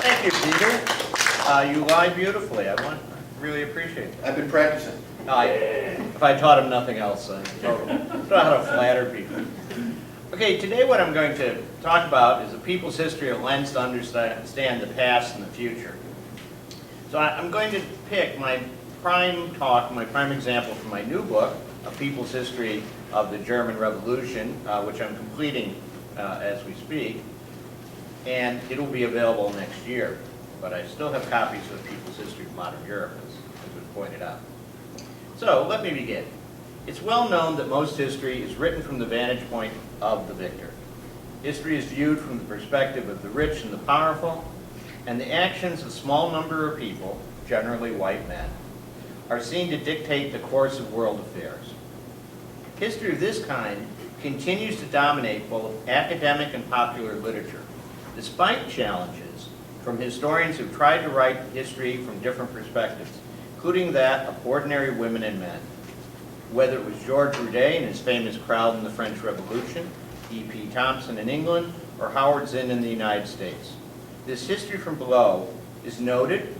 Thank you, Peter. You lie beautifully. I really appreciate that. I've been practicing. If I taught him nothing else, I don't know how to flatter people. Okay, today what I'm going to talk about is the people's history, a lens to understand the past and the future. So I'm going to pick my prime talk, my prime example from my new book, A People's History of the German Revolution, which I'm completing as we speak, and it'll be available next year. But I still have copies of The People's History of Modern Europe, as was pointed out. So let me begin. It's well known that most history is written from the vantage point of the victor. History is viewed from the perspective of the rich and the powerful, and the actions of a small number of people, generally white men, are seen to dictate the course of world affairs. History of this kind continues to dominate both academic and popular literature, despite challenges from historians who've tried to write history from different perspectives, including that of ordinary women and men. Whether it was George Roudet and his famous crowd in the French Revolution, E.P. Thompson in England, or Howard Zinn in the United States. This history from below is noted,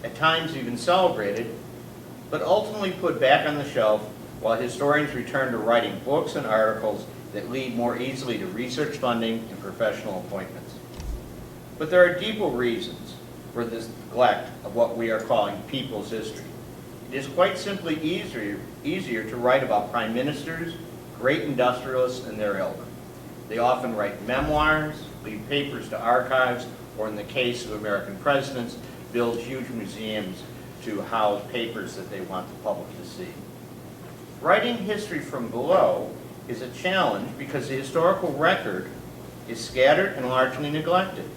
at times even celebrated, but ultimately put back on the shelf while historians return to writing books and articles that lead more easily to research funding and professional appointments. But there are deeper reasons for this neglect of what we are calling people's history. It is quite simply easier to write about prime ministers, great industrialists, and their ilk. They often write memoirs, leave papers to archives, or in the case of American presidents, build huge museums to house papers that they want the public to see. Writing history from below is a challenge because the historical record is scattered and largely neglected.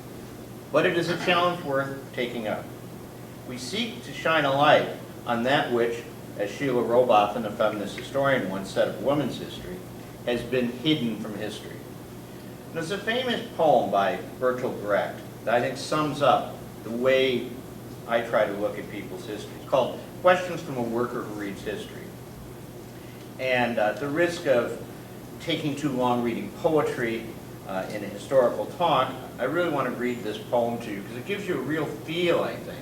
But it is a challenge worth taking up. We seek to shine a light on that which, as Sheila Robotham, a feminist historian, once said of women's history, has been hidden from history. There's a famous poem by Bertolt Brecht that I think sums up the way I try to look at people's history. It's called Questions from a Worker Who Reads History. And at the risk of taking too long reading poetry in a historical talk, I really want to read this poem to you because it gives you a real feel, I think,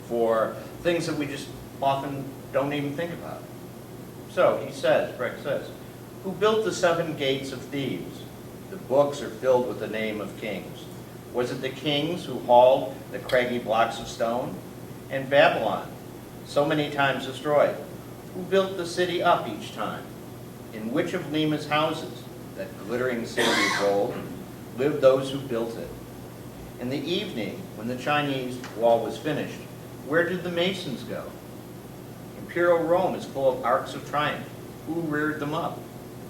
for things that we just often don't even think about. So he says, Brecht says, "Who built the 7 gates of Thebes? The books are filled with the name of kings. Was it the kings who hauled the craggy blocks of stone? And Babylon, so many times destroyed, who built the city up each time? In which of Lima's houses, that glittering city of gold, lived those who built it? In the evening, when the Chinese wall was finished, where did the masons go? Imperial Rome is full of arcs of triumph. Who reared them up?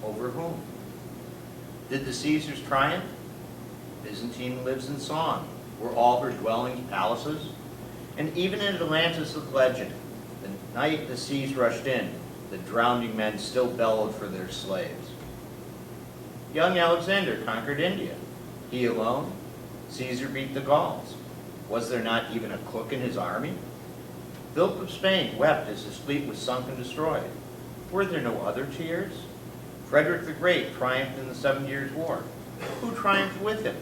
Over whom? Did the Caesars triumph? Byzantine lives in song. Were all her dwellings palaces? And even in Atlantis of legend, the night the seas rushed in, the drowning men still bellowed for their slaves. Young Alexander conquered India. He alone? Caesar beat the Gauls. Was there not even a cook in his army? Philip of Spain wept as his fleet was sunk and destroyed. Were there no other tears? Frederick the Great triumphed in the 7 Years' War. Who triumphed with him?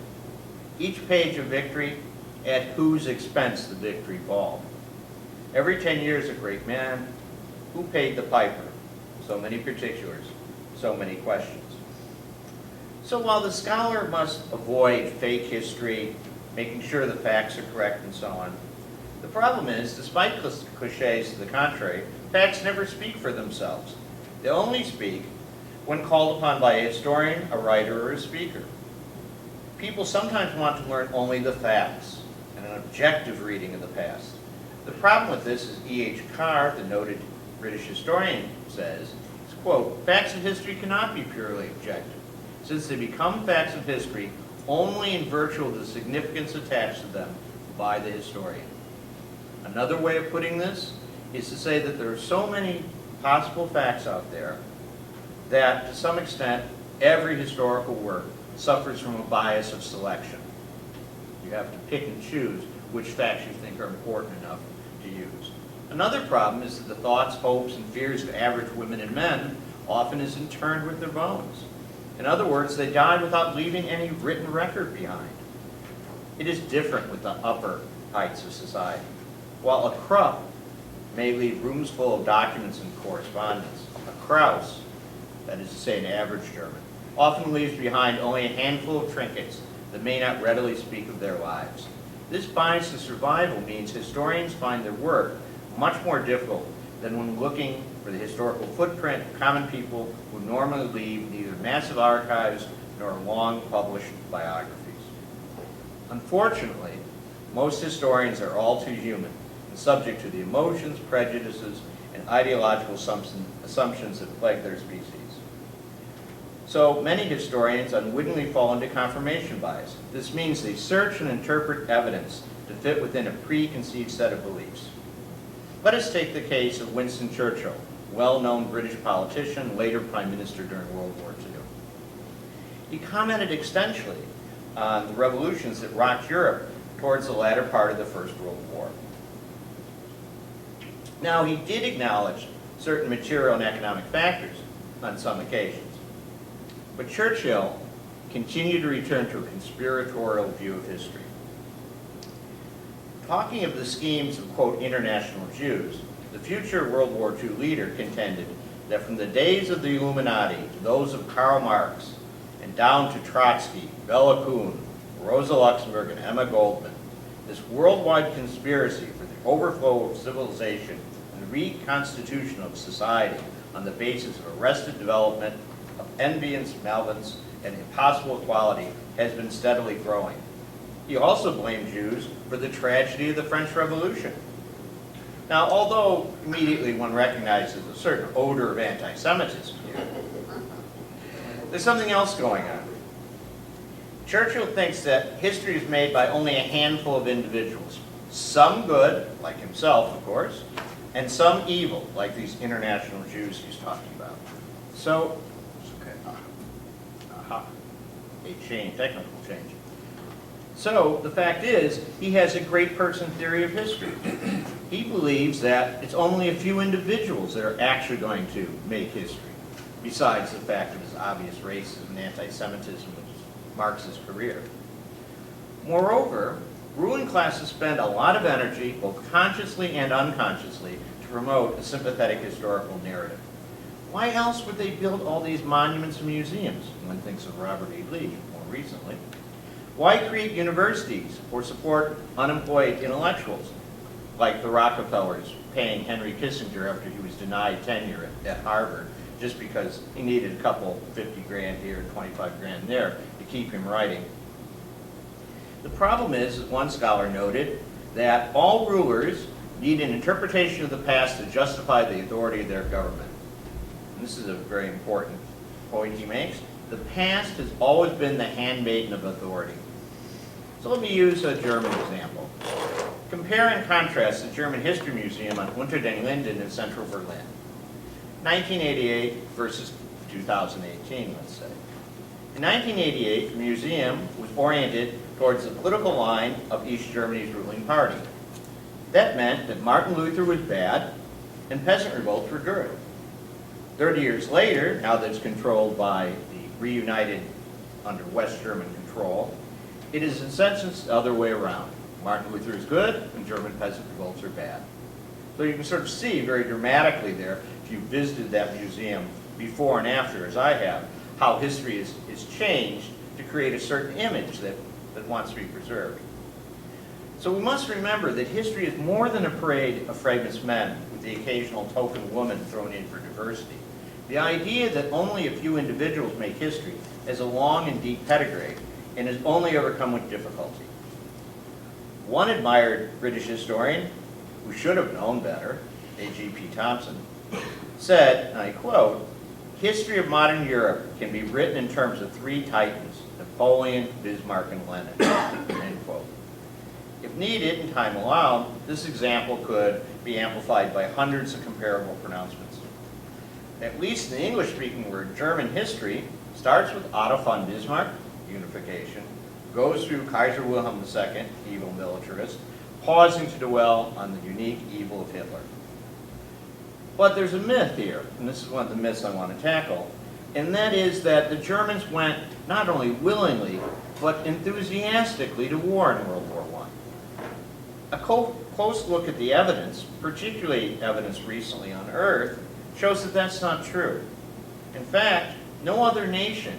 Each page of victory, at whose expense the victory fall. Every 10 years a great man. Who paid the piper? So many particulars, so many questions." So while the scholar must avoid fake history, making sure the facts are correct and so on, the problem is, despite cliches to the contrary, facts never speak for themselves. They only speak when called upon by a historian, a writer, or a speaker. People sometimes want to learn only the facts and an objective reading of the past. The problem with this is E.H. Carr, the noted British historian, says, is, quote, "Facts of history cannot be purely objective, since they become facts of history only in virtue of the significance attached to them by the historian." Another way of putting this is to say that there are so many possible facts out there that, to some extent, every historical work suffers from a bias of selection. You have to pick and choose which facts you think are important enough to use. Another problem is that the thoughts, hopes, and fears of average women and men often is interred with their bones. In other words, they died without leaving any written record behind. It is different with the upper heights of society, while a Krupp may leave rooms full of documents and correspondence. A Kraus, that is to say an average German, often leaves behind only a handful of trinkets that may not readily speak of their lives. This bias to survival means historians find their work much more difficult than when looking for the historical footprint of common people who normally leave neither massive archives nor long published biographies. Unfortunately, most historians are all too human and subject to the emotions, prejudices, and ideological assumptions that plague their species. So many historians unwittingly fall into confirmation bias. This means they search and interpret evidence to fit within a preconceived set of beliefs. Let us take the case of Winston Churchill, well-known British politician, later Prime Minister during World War II. He commented extensively on the revolutions that rocked Europe towards the latter part of the First World War. Now, he did acknowledge certain material and economic factors on some occasions, but Churchill continued to return to a conspiratorial view of history. Talking of the schemes of, quote, international Jews, the future World War II leader contended that from the days of the Illuminati to those of Karl Marx and down to Trotsky, Bela Kun, Rosa Luxemburg, and Emma Goldman, this worldwide conspiracy for the overflow of civilization and the reconstitution of society on the basis of arrested development, of enviance, malevolence, and impossible equality has been steadily growing. He also blamed Jews for the tragedy of the French Revolution. Now, although immediately one recognizes a certain odor of anti-Semitism here, there's something else going on. Churchill thinks that history is made by only a handful of individuals, some good, like himself, of course, and some evil, like these international Jews he's talking about. So, a change, technical change. So, the fact is, he has a great person theory of history. He believes that it's only a few individuals that are actually going to make history, besides the fact of his obvious racism and anti-Semitism, which is Marx's career. Moreover, ruling classes spend a lot of energy, both consciously and unconsciously, to promote a sympathetic historical narrative. Why else would they build all these monuments and museums? One thinks of Robert E. Lee more recently. Why create universities or support unemployed intellectuals, like the Rockefellers paying Henry Kissinger after he was denied tenure at Harvard just because he needed a couple 50 grand here and 25 grand there to keep him writing? The problem is, as one scholar noted, that all rulers need an interpretation of the past to justify the authority of their government. And this is a very important point he makes. The past has always been the handmaiden of authority. So let me use a German example. Compare and contrast the German History Museum on Unter den Linden in central Berlin. 1988 versus 2018, let's say. In 1988, the museum was oriented towards the political line of East Germany's ruling party. That meant that Martin Luther was bad and peasant revolts were good. 30 years later, now that it's controlled by the reunited under West German control, it is in essence the other way around. Martin Luther is good and German peasant revolts are bad. So you can sort of see very dramatically there, if you visited that museum before and after, as I have, how history is changed to create a certain image that wants to be preserved. So we must remember that history is more than a parade of famous men with the occasional token woman thrown in for diversity. The idea that only a few individuals make history has a long and deep pedigree and is only overcome with difficulty. One admired British historian, who should have known better, A.G.P. Thompson, said, and I quote, "History of modern Europe can be written in terms of three titans, Napoleon, Bismarck, and Lenin," end quote. If needed and time allowed, this example could be amplified by hundreds of comparable pronouncements. At least in the English-speaking word, German history starts with Otto von Bismarck, unification, goes through Kaiser Wilhelm II, evil militarist, pausing to dwell on the unique evil of Hitler. But there's a myth here, and this is one of the myths I want to tackle, and that is that the Germans went not only willingly, but enthusiastically to war in World War I. A close look at the evidence, particularly evidence recently unearthed, shows that that's not true. In fact, no other nation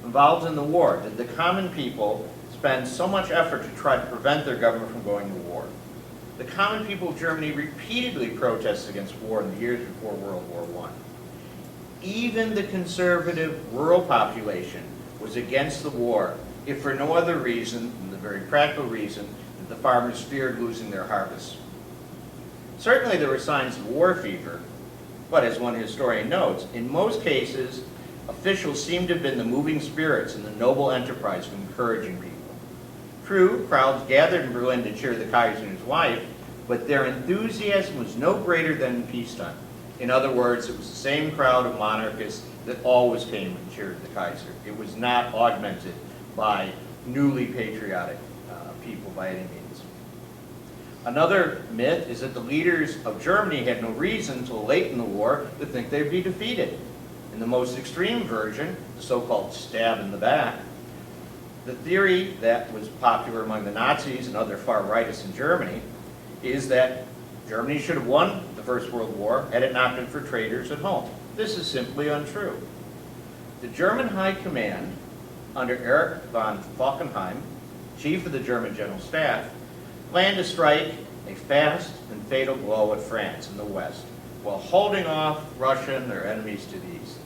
involved in the war did the common people spend so much effort to try to prevent their government from going to war. The common people of Germany repeatedly protested against war in the years before World War I. Even the conservative rural population was against the war, if for no other reason than the very practical reason that the farmers feared losing their harvests. Certainly there were signs of war fever, but as one historian notes, in most cases, officials seemed to have been the moving spirits in the noble enterprise of encouraging people. True, crowds gathered in Berlin to cheer the Kaiser and his wife, but their enthusiasm was no greater than in peacetime. In other words, it was the same crowd of monarchists that always came and cheered the Kaiser. It was not augmented by newly patriotic people by any means. Another myth is that the leaders of Germany had no reason until late in the war to think they'd be defeated. In the most extreme version, the so-called stab in the back, the theory that was popular among the Nazis and other far rightists in Germany is that Germany should have won the First World War had it not been for traitors at home. This is simply untrue. The German High Command, under Erich von Falkenhayn, chief of the German General Staff, planned to strike a fast and fatal blow at France in the west, while holding off Russia and their enemies to the east.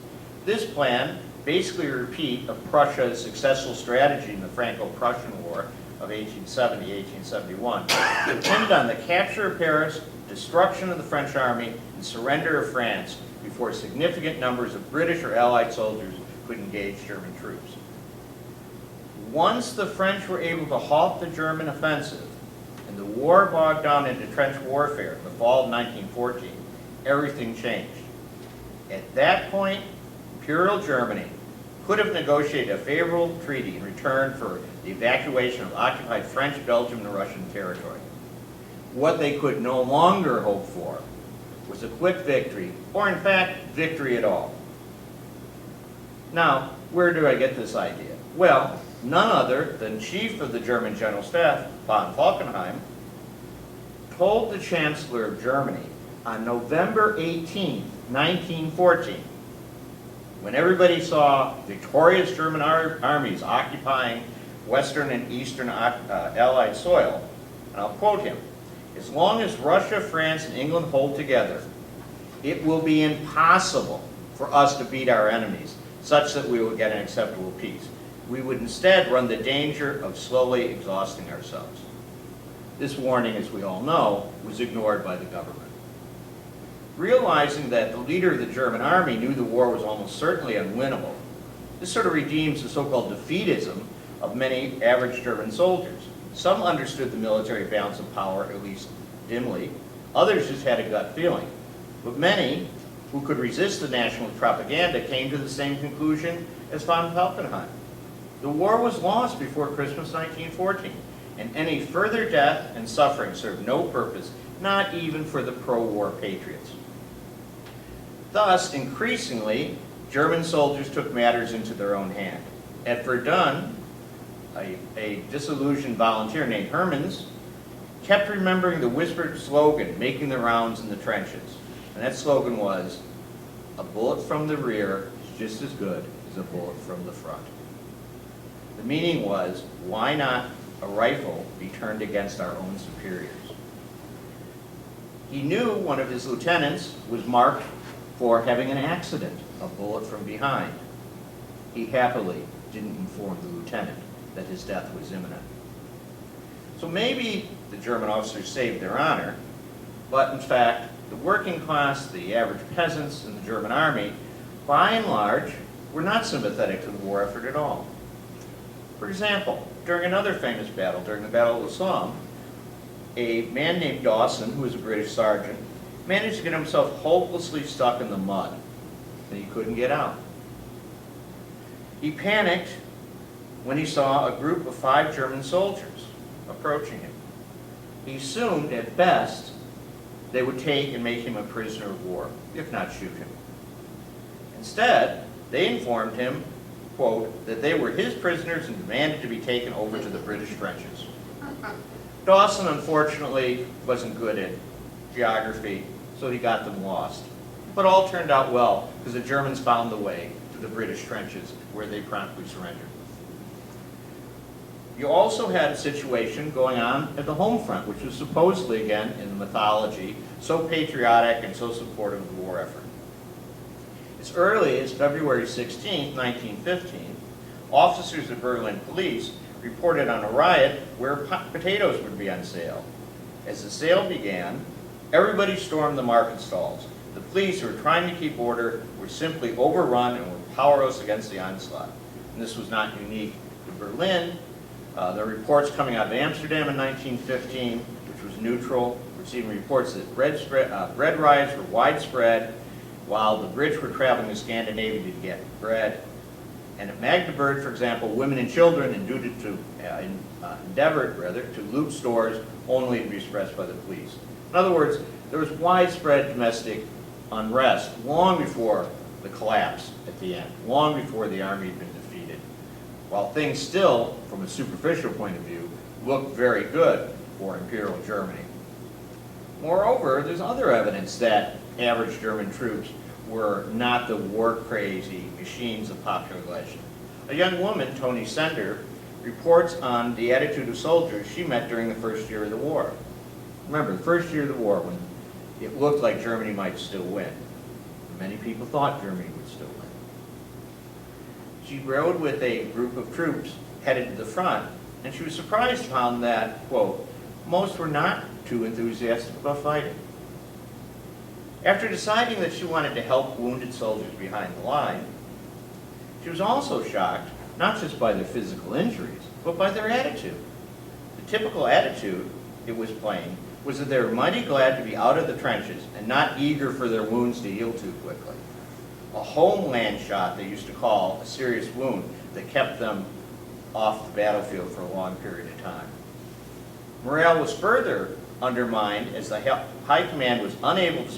This plan, basically a repeat of Prussia's successful strategy in the Franco-Prussian War of 1870-1871, depended on the capture of Paris, destruction of the French army, and surrender of France before significant numbers of British or Allied soldiers could engage German troops. Once the French were able to halt the German offensive, and the war bogged down into trench warfare in the fall of 1914, everything changed. At that point, Imperial Germany could have negotiated a favorable treaty in return for the evacuation of occupied French, Belgian, and Russian territory. What they could no longer hope for was a quick victory, or in fact, victory at all. Now, where do I get this idea? Well, none other than Chief of the German General Staff, von Falkenhayn, told the Chancellor of Germany on November 18, 1914, when everybody saw victorious German armies occupying Western and Eastern Allied soil, and I'll quote him, "As long as Russia, France, and England hold together, it will be impossible for us to beat our enemies such that we will get an acceptable peace. We would instead run the danger of slowly exhausting ourselves." This warning, as we all know, was ignored by the government. Realizing that the leader of the German army knew the war was almost certainly unwinnable, this sort of redeems the so-called defeatism of many average German soldiers. Some understood the military balance of power, at least dimly. Others just had a gut feeling. But many who could resist the national propaganda came to the same conclusion as von Falkenhayn. The war was lost before Christmas 1914, and any further death and suffering served no purpose, not even for the pro-war patriots. Thus, increasingly, German soldiers took matters into their own hand. At Verdun, a disillusioned volunteer named Hermans kept remembering the whispered slogan making the rounds in the trenches. And that slogan was, "A bullet from the rear is just as good as a bullet from the front." The meaning was, why not a rifle be turned against our own superiors? He knew one of his lieutenants was marked for having an accident, a bullet from behind. He happily didn't inform the lieutenant that his death was imminent. So maybe the German officers saved their honor, but in fact, the working class, the average peasants in the German army, by and large, were not sympathetic to the war effort at all. For example, during another famous battle, during the Battle of the Somme, a man named Dawson, who was a British sergeant, managed to get himself hopelessly stuck in the mud, and he couldn't get out. He panicked when he saw a group of 5 German soldiers approaching him. He assumed, at best, they would take and make him a prisoner of war, if not shoot him. Instead, they informed him, quote, that they were his prisoners and demanded to be taken over to the British trenches. Dawson, unfortunately, wasn't good at geography, so he got them lost. But all turned out well, because the Germans found the way to the British trenches, where they promptly surrendered. You also had a situation going on at the home front, which was supposedly, again, in the mythology, so patriotic and so supportive of the war effort. As early as February 16, 1915, officers of Berlin police reported on a riot where potatoes would be on sale. As the sale began, everybody stormed the market stalls. The police, who were trying to keep order, were simply overrun and were powerless against the onslaught. And this was not unique to Berlin. There are reports coming out of Amsterdam in 1915, which was neutral, receiving reports that bread riots were widespread, while the British were traveling to Scandinavia to get bread. And at Magdeburg, for example, women and children endeavored to loot stores only to be suppressed by the police. In other words, there was widespread domestic unrest long before the collapse at the end, long before the army had been defeated, while things still, from a superficial point of view, looked very good for Imperial Germany. Moreover, there's other evidence that average German troops were not the war-crazy machines of popular legend. A young woman, Toni Sender, reports on the attitude of soldiers she met during the first year of the war. Remember, the first year of the war, when it looked like Germany might still win. Many people thought Germany would still win. She rode with a group of troops headed to the front, and she was surprised to find that, quote, most were not too enthusiastic about fighting. After deciding that she wanted to help wounded soldiers behind the line, she was also shocked, not just by their physical injuries, but by their attitude. The typical attitude, it was plain, was that they were mighty glad to be out of the trenches and not eager for their wounds to heal too quickly. A homeland shot they used to call a serious wound that kept them off the battlefield for a long period of time. Morale was further undermined as the high command was unable to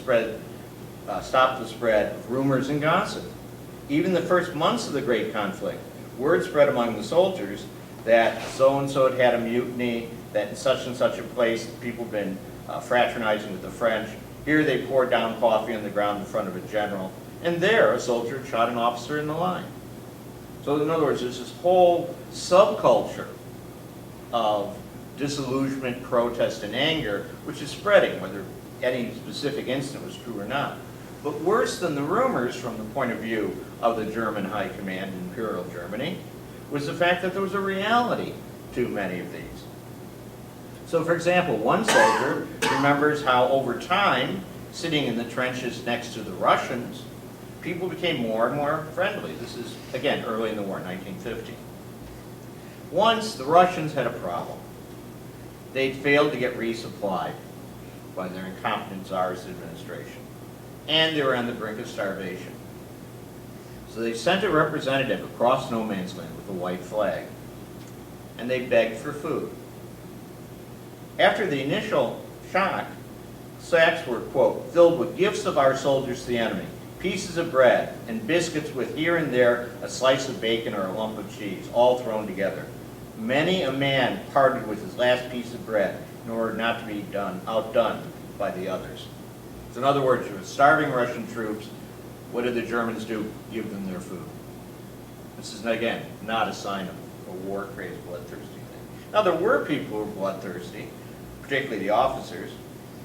stop the spread of rumors and gossip. Even the first months of the Great Conflict, word spread among the soldiers that so-and-so had had a mutiny, that in such and such a place people had been fraternizing with the French. Here they poured down coffee on the ground in front of a general, and there a soldier shot an officer in the line. So in other words, there's this whole subculture of disillusionment, protest, and anger, which is spreading, whether any specific incident was true or not. But worse than the rumors from the point of view of the German high command in Imperial Germany was the fact that there was a reality to many of these. So for example, one soldier remembers how over time, sitting in the trenches next to the Russians, people became more and more friendly. This is, again, early in the war, 1915. Once, the Russians had a problem. They'd failed to get resupplied by their incompetent Tsarist administration, and they were on the brink of starvation. So they sent a representative across no man's land with a white flag, and they begged for food. After the initial shock, sacks were, quote, filled with gifts of our soldiers to the enemy, pieces of bread and biscuits with here and there a slice of bacon or a lump of cheese, all thrown together. Many a man parted with his last piece of bread in order not to be outdone by the others. So in other words, you were starving Russian troops. What did the Germans do? Give them their food. This is, again, not a sign of a war-crazed, bloodthirsty thing. Now, there were people who were bloodthirsty, particularly the officers.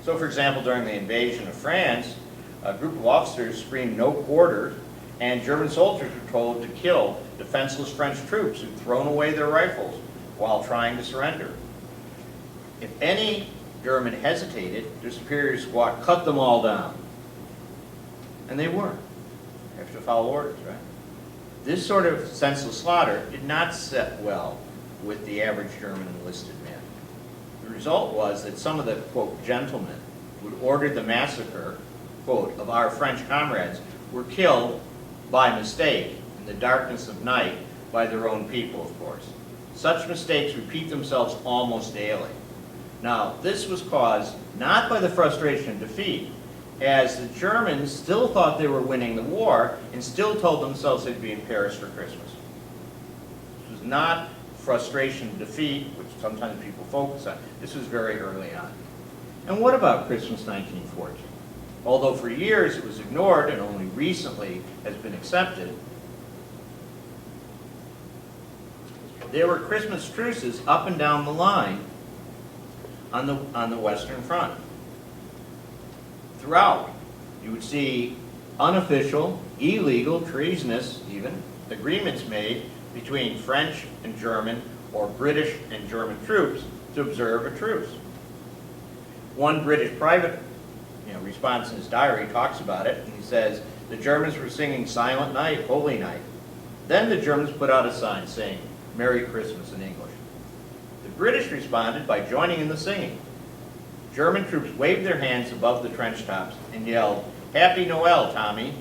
So, for example, during the invasion of France, a group of officers screamed "no quarter," and German soldiers were told to kill defenseless French troops who'd thrown away their rifles while trying to surrender. If any German hesitated, their superior squad cut them all down. And they weren't. You have to follow orders, right? This sort of senseless slaughter did not sit well with the average German enlisted man. The result was that some of the, quote, gentlemen who ordered the massacre, quote, of our French comrades were killed by mistake in the darkness of night by their own people, of course. Such mistakes repeat themselves almost daily. Now, this was caused not by the frustration of defeat, as the Germans still thought they were winning the war and still told themselves they'd be in Paris for Christmas. This was not frustration of defeat, which sometimes people focus on. This was very early on. And what about Christmas 1914? Although for years it was ignored and only recently has been accepted, there were Christmas truces up and down the line on the Western Front. Throughout, you would see unofficial, illegal, treasonous even, agreements made between French and German or British and German troops to observe a truce. One British private response in his diary talks about it, and he says, the Germans were singing Silent Night, Holy Night. Then the Germans put out a sign saying, Merry Christmas in English. The British responded by joining in the singing. German troops waved their hands above the trench tops and yelled, Happy Noel, Tommy.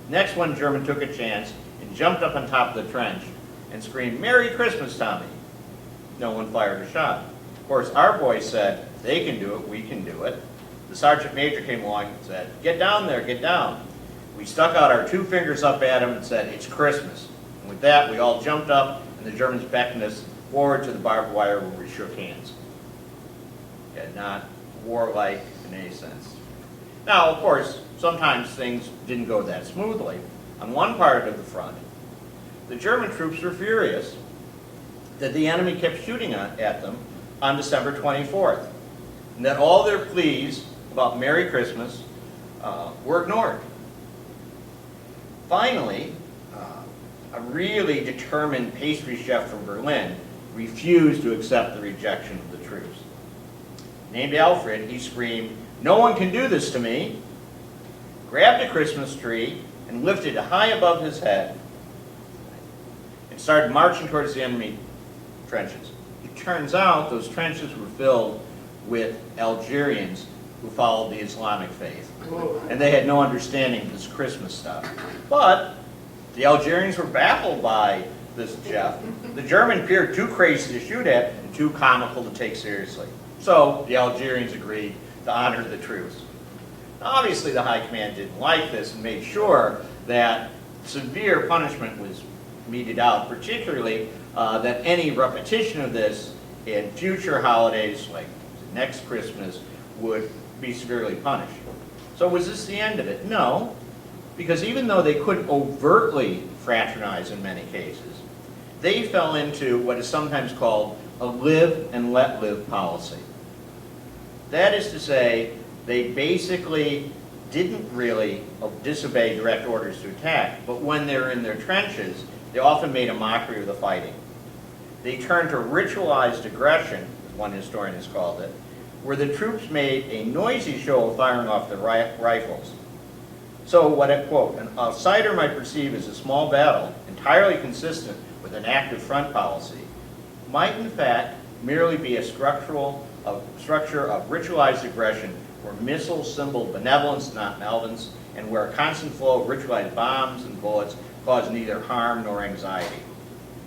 Next one German took a chance and jumped up on top of the trench and screamed, Merry Christmas, Tommy. No one fired a shot. Of course, our boys said, they can do it, we can do it. The sergeant major came along and said, get down there, get down. We stuck out our 2 fingers up at him and said, it's Christmas. And with that, we all jumped up and the Germans beckoned us forward to the barbed wire where we shook hands. Yeah, not warlike in any sense. Now, of course, sometimes things didn't go that smoothly. On one part of the front, the German troops were furious that the enemy kept shooting at them on December 24th, and that all their pleas about Merry Christmas were ignored. Finally, a really determined pastry chef from Berlin refused to accept the rejection of the troops. Named Alfred, he screamed, no one can do this to me, grabbed a Christmas tree and lifted it high above his head and started marching towards the enemy trenches. It turns out those trenches were filled with Algerians who followed the Islamic faith. And they had no understanding of this Christmas stuff. But the Algerians were baffled by this chef. The German appeared too crazy to shoot at and too comical to take seriously. So the Algerians agreed to honor the truce. Now, obviously the High Command didn't like this and made sure that severe punishment was meted out, particularly that any repetition of this in future holidays, like next Christmas, would be severely punished. So was this the end of it? No, because even though they couldn't overtly fraternize in many cases, they fell into what is sometimes called a live and let live policy. That is to say, they basically didn't really disobey direct orders to attack, but when they were in their trenches, they often made a mockery of the fighting. They turned to ritualized aggression, as one historian has called it, where the troops made a noisy show of firing off their rifles. So what a quote, an outsider might perceive as a small battle, entirely consistent with an active front policy, might in fact merely be a structure of ritualized aggression where missiles symboled benevolence, not malevolence, and where a constant flow of ritualized bombs and bullets caused neither harm nor anxiety.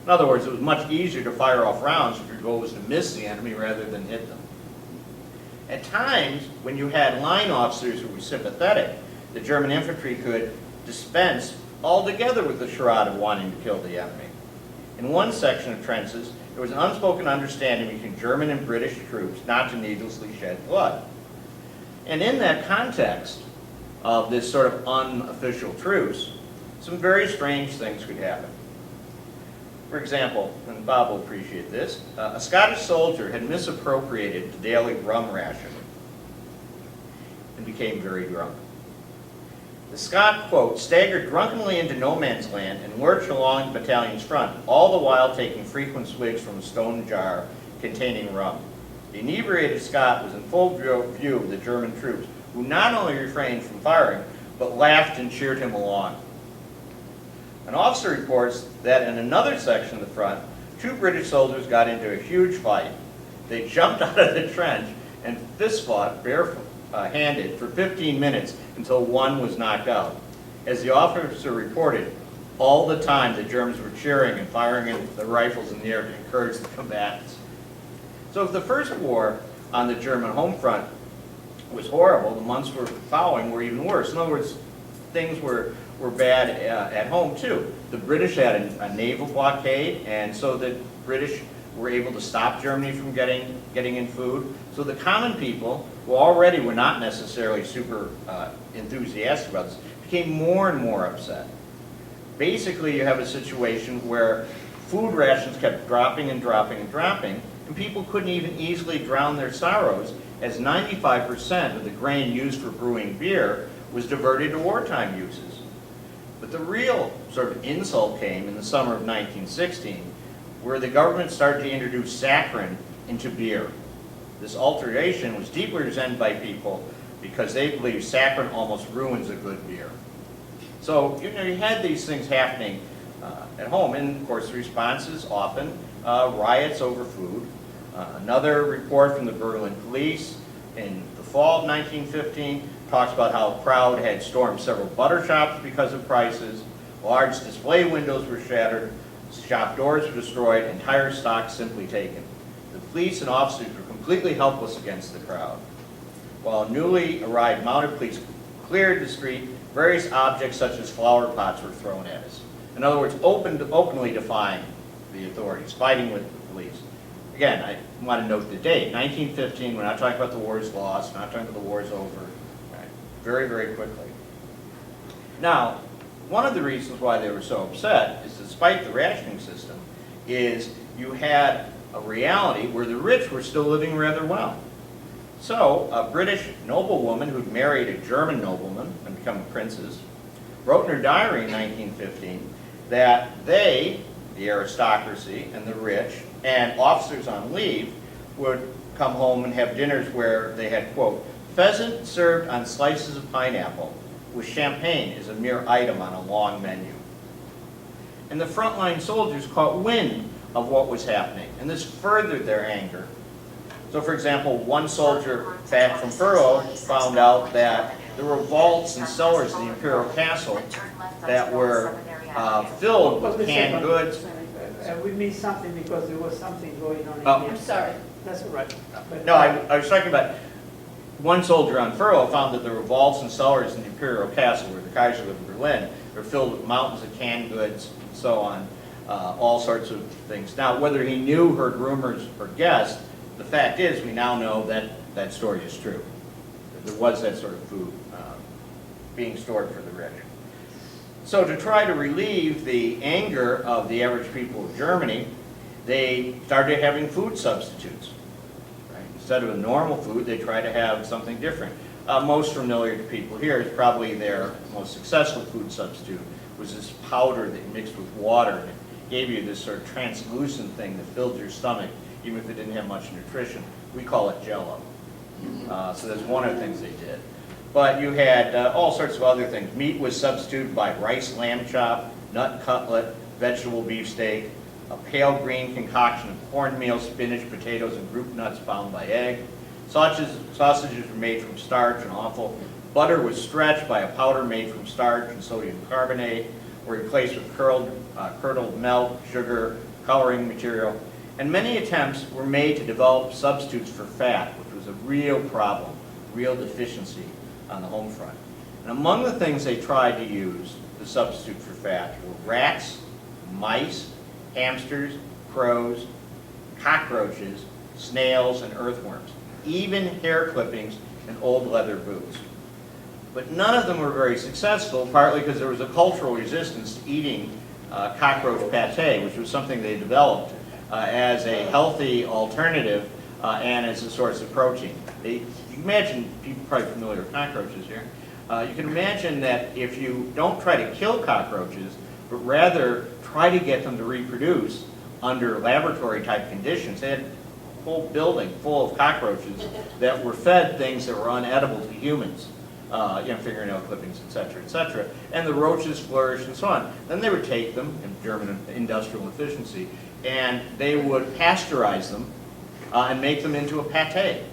In other words, it was much easier to fire off rounds if your goal was to miss the enemy rather than hit them. At times, when you had line officers who were sympathetic, the German infantry could dispense altogether with the charade of wanting to kill the enemy. In one section of trenches, there was an unspoken understanding between German and British troops not to needlessly shed blood. And in that context of this sort of unofficial truce, some very strange things could happen. For example, and Bob will appreciate this, a Scottish soldier had misappropriated the daily rum ration and became very drunk. The Scot, quote, staggered drunkenly into no man's land and lurched along the battalion's front, all the while taking frequent swigs from a stone jar containing rum. The inebriated Scot was in full view of the German troops, who not only refrained from firing, but laughed and cheered him along. An officer reports that in another section of the front, 2 British soldiers got into a huge fight. They jumped out of the trench and fist fought bare-handed for 15 minutes until one was knocked out. As the officer reported, all the time the Germans were cheering and firing their rifles in the air to encourage the combatants. So if the first war on the German home front was horrible, the months following were even worse. In other words, things were bad at home too. The British had a naval blockade, and so that British were able to stop Germany from getting in food. So the common people, who already were not necessarily super enthusiastic about this, became more and more upset. Basically, you have a situation where food rations kept dropping and dropping and dropping, and people couldn't even easily drown their sorrows, as 95% of the grain used for brewing beer was diverted to wartime uses. But the real sort of insult came in the summer of 1916, where the government started to introduce saccharin into beer. This alteration was deeply resented by people because they believed saccharin almost ruins a good beer. So, you had these things happening at home, and of course the responses often riots over food. Another report from the Berlin police in the fall of 1915 talks about how a crowd had stormed several butter shops because of prices, large display windows were shattered, shop doors were destroyed, entire stocks simply taken. The police and officers were completely helpless against the crowd. While newly arrived mounted police cleared the street, various objects such as flower pots were thrown at us. In other words, openly defying the authorities, fighting with the police. Again, I want to note the date, 1915. We're not talking about the war is lost, we're not talking about the war is over. Right? Very, very quickly. Now, one of the reasons why they were so upset is, despite the rationing system, is you had a reality where the rich were still living rather well. So, a British noblewoman who'd married a German nobleman and become a princess, wrote in her diary in 1915 that they, the aristocracy and the rich, and officers on leave, would come home and have dinners where they had, quote, pheasant served on slices of pineapple, with champagne as a mere item on a long menu. And the frontline soldiers caught wind of what was happening, and this furthered their anger. So, for example, one soldier back from furlough found out that there were vaults and cellars in the Imperial Castle that were filled with canned goods. We missed something because there was something going on in Oh. here. I'm sorry. That's all right. No, I was talking about one soldier on furlough found that there were vaults and cellars in the Imperial Castle where the Kaiser lived in Berlin. They're filled with mountains of canned goods and so on, all sorts of things. Now, whether he knew, heard rumors, or guessed, the fact is we now know that that story is true. There was that sort of food being stored for the rich. So to try to relieve the anger of the average people of Germany, they started having food substitutes. Right? Instead of a normal food, they tried to have something different. Most familiar to people here is probably their most successful food substitute was this powder that you mixed with water, and it gave you this sort of translucent thing that filled your stomach, even if it didn't have much nutrition. We call it Jell-O. So that's one of the things they did. But you had all sorts of other things. Meat was substituted by rice lamb chop, nut cutlet, vegetable beefsteak, a pale green concoction of cornmeal, spinach, potatoes, and group nuts bound by egg. Sausages were made from starch and offal. Butter was stretched by a powder made from starch and sodium carbonate, or replaced with curdled milk, sugar, coloring material. And many attempts were made to develop substitutes for fat, which was a real problem, real deficiency on the home front. And among the things they tried to use to substitute for fat were rats, mice, hamsters, crows, cockroaches, snails, and earthworms, even hair clippings and old leather boots. But none of them were very successful, partly because there was a cultural resistance to eating cockroach pate, which was something they developed as a healthy alternative and as a source of protein. You can imagine, people are probably familiar with cockroaches here, you can imagine that if you don't try to kill cockroaches, but rather try to get them to reproduce under laboratory type conditions. They had a whole building full of cockroaches that were fed things that were unedible to humans. Fingernail clippings, et cetera, and the roaches flourished and so on. Then they would take them, in German industrial efficiency, and they would pasteurize them and make them into a pate.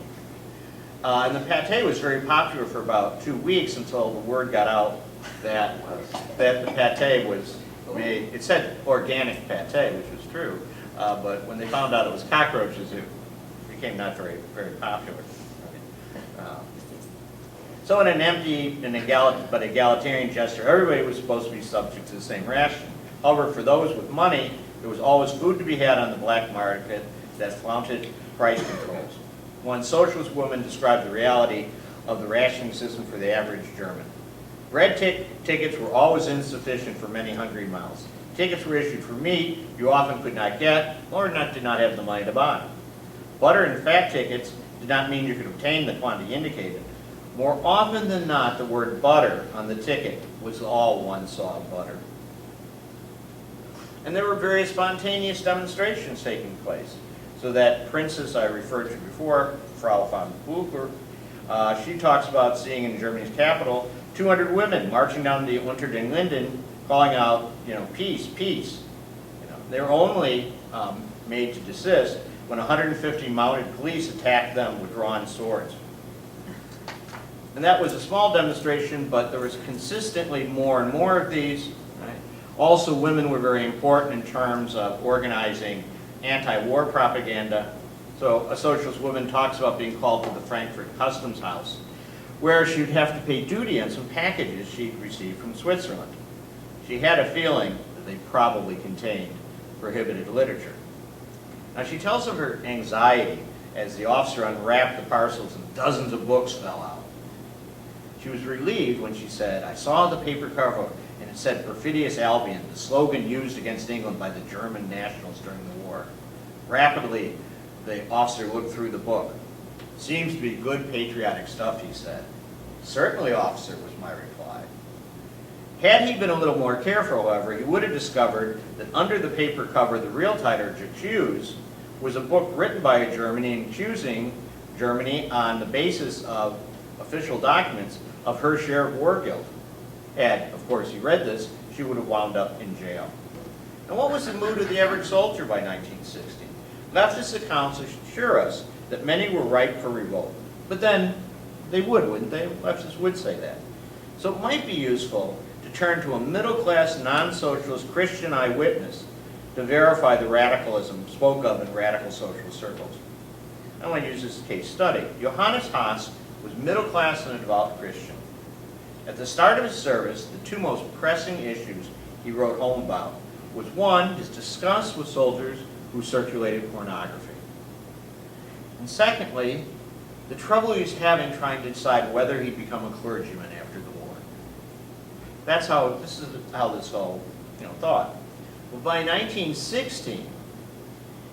And the pate was very popular for about 2 weeks until the word got out that the pate was made, it said organic pate, which was true, but when they found out it was cockroaches, it became not very, very popular. So in an empty but egalitarian gesture, everybody was supposed to be subject to the same ration. However, for those with money, There was always food to be had on the black market that flaunted price controls. One socialist woman described the reality of the rationing system for the average German. Bread tickets were always insufficient for many hungry mouths. Tickets were issued for meat you often could not get or did not have the money to buy. Butter and fat tickets did not mean you could obtain the quantity indicated. More often than not, the word butter on the ticket was all one saw of butter. And there were various spontaneous demonstrations taking place. So that princess I referred to before, Frau von Bucher, she talks about seeing in Germany's capital 200 women marching down the Unter den Linden calling out, peace, peace. They were only made to desist when 150 mounted police attacked them with drawn swords. And that was a small demonstration, but there was consistently more and more of these. Right? Also, women were very important in terms of organizing anti-war propaganda. So a socialist woman talks about being called to the Frankfurt Customs House, where she would have to pay duty on some packages she'd received from Switzerland. She had a feeling that they probably contained prohibited literature. Now she tells of her anxiety as the officer unwrapped the parcels and dozens of books fell out. She was relieved when she said, "I saw the paper cover and it said Perfidious Albion, the slogan used against England by the German nationals during the war." Rapidly, the officer looked through the book. "Seems to be good patriotic stuff," he said. "Certainly, officer," was my reply. Had he been a little more careful, however, he would have discovered that under the paper cover, the real title, Accuse, was a book written by a German accusing Germany on the basis of official documents of her share of war guilt. Had, of course, he read this, she would have wound up in jail. And what was the mood of the average soldier by 1960? Leftist accounts assure us that many were ripe for revolt. But then, they would, wouldn't they? Leftists would say that. So it might be useful to turn to a middle-class, non-socialist Christian eyewitness to verify the radicalism spoke of in radical social circles. I want to use this case study. Johannes Haas was middle-class and a devout Christian. At the start of his service, the two most pressing issues he wrote home about was, one, his disgust with soldiers who circulated pornography. And secondly, the trouble he was having trying to decide whether he'd become a clergyman after the war. This is how this all thought. Well, by 1916,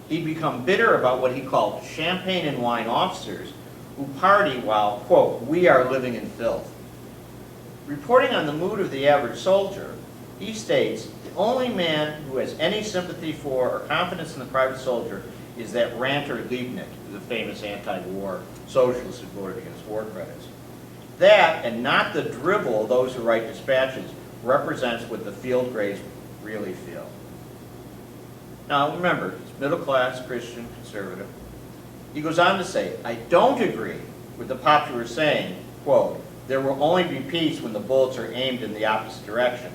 he'd become bitter about what he called champagne and wine officers who party while, quote, "we are living in filth." Reporting on the mood of the average soldier, he states, "The only man who has any sympathy for or confidence in the private soldier is that ranter Liebknecht, the famous anti-war socialist who voted against war credits. That, and not the dribble of those who write dispatches, represents what the field greys really feel." Now remember, he's middle-class, Christian, conservative. He goes on to say, "I don't agree with the popular saying, quote, 'there will only be peace when the bullets are aimed in the opposite direction.'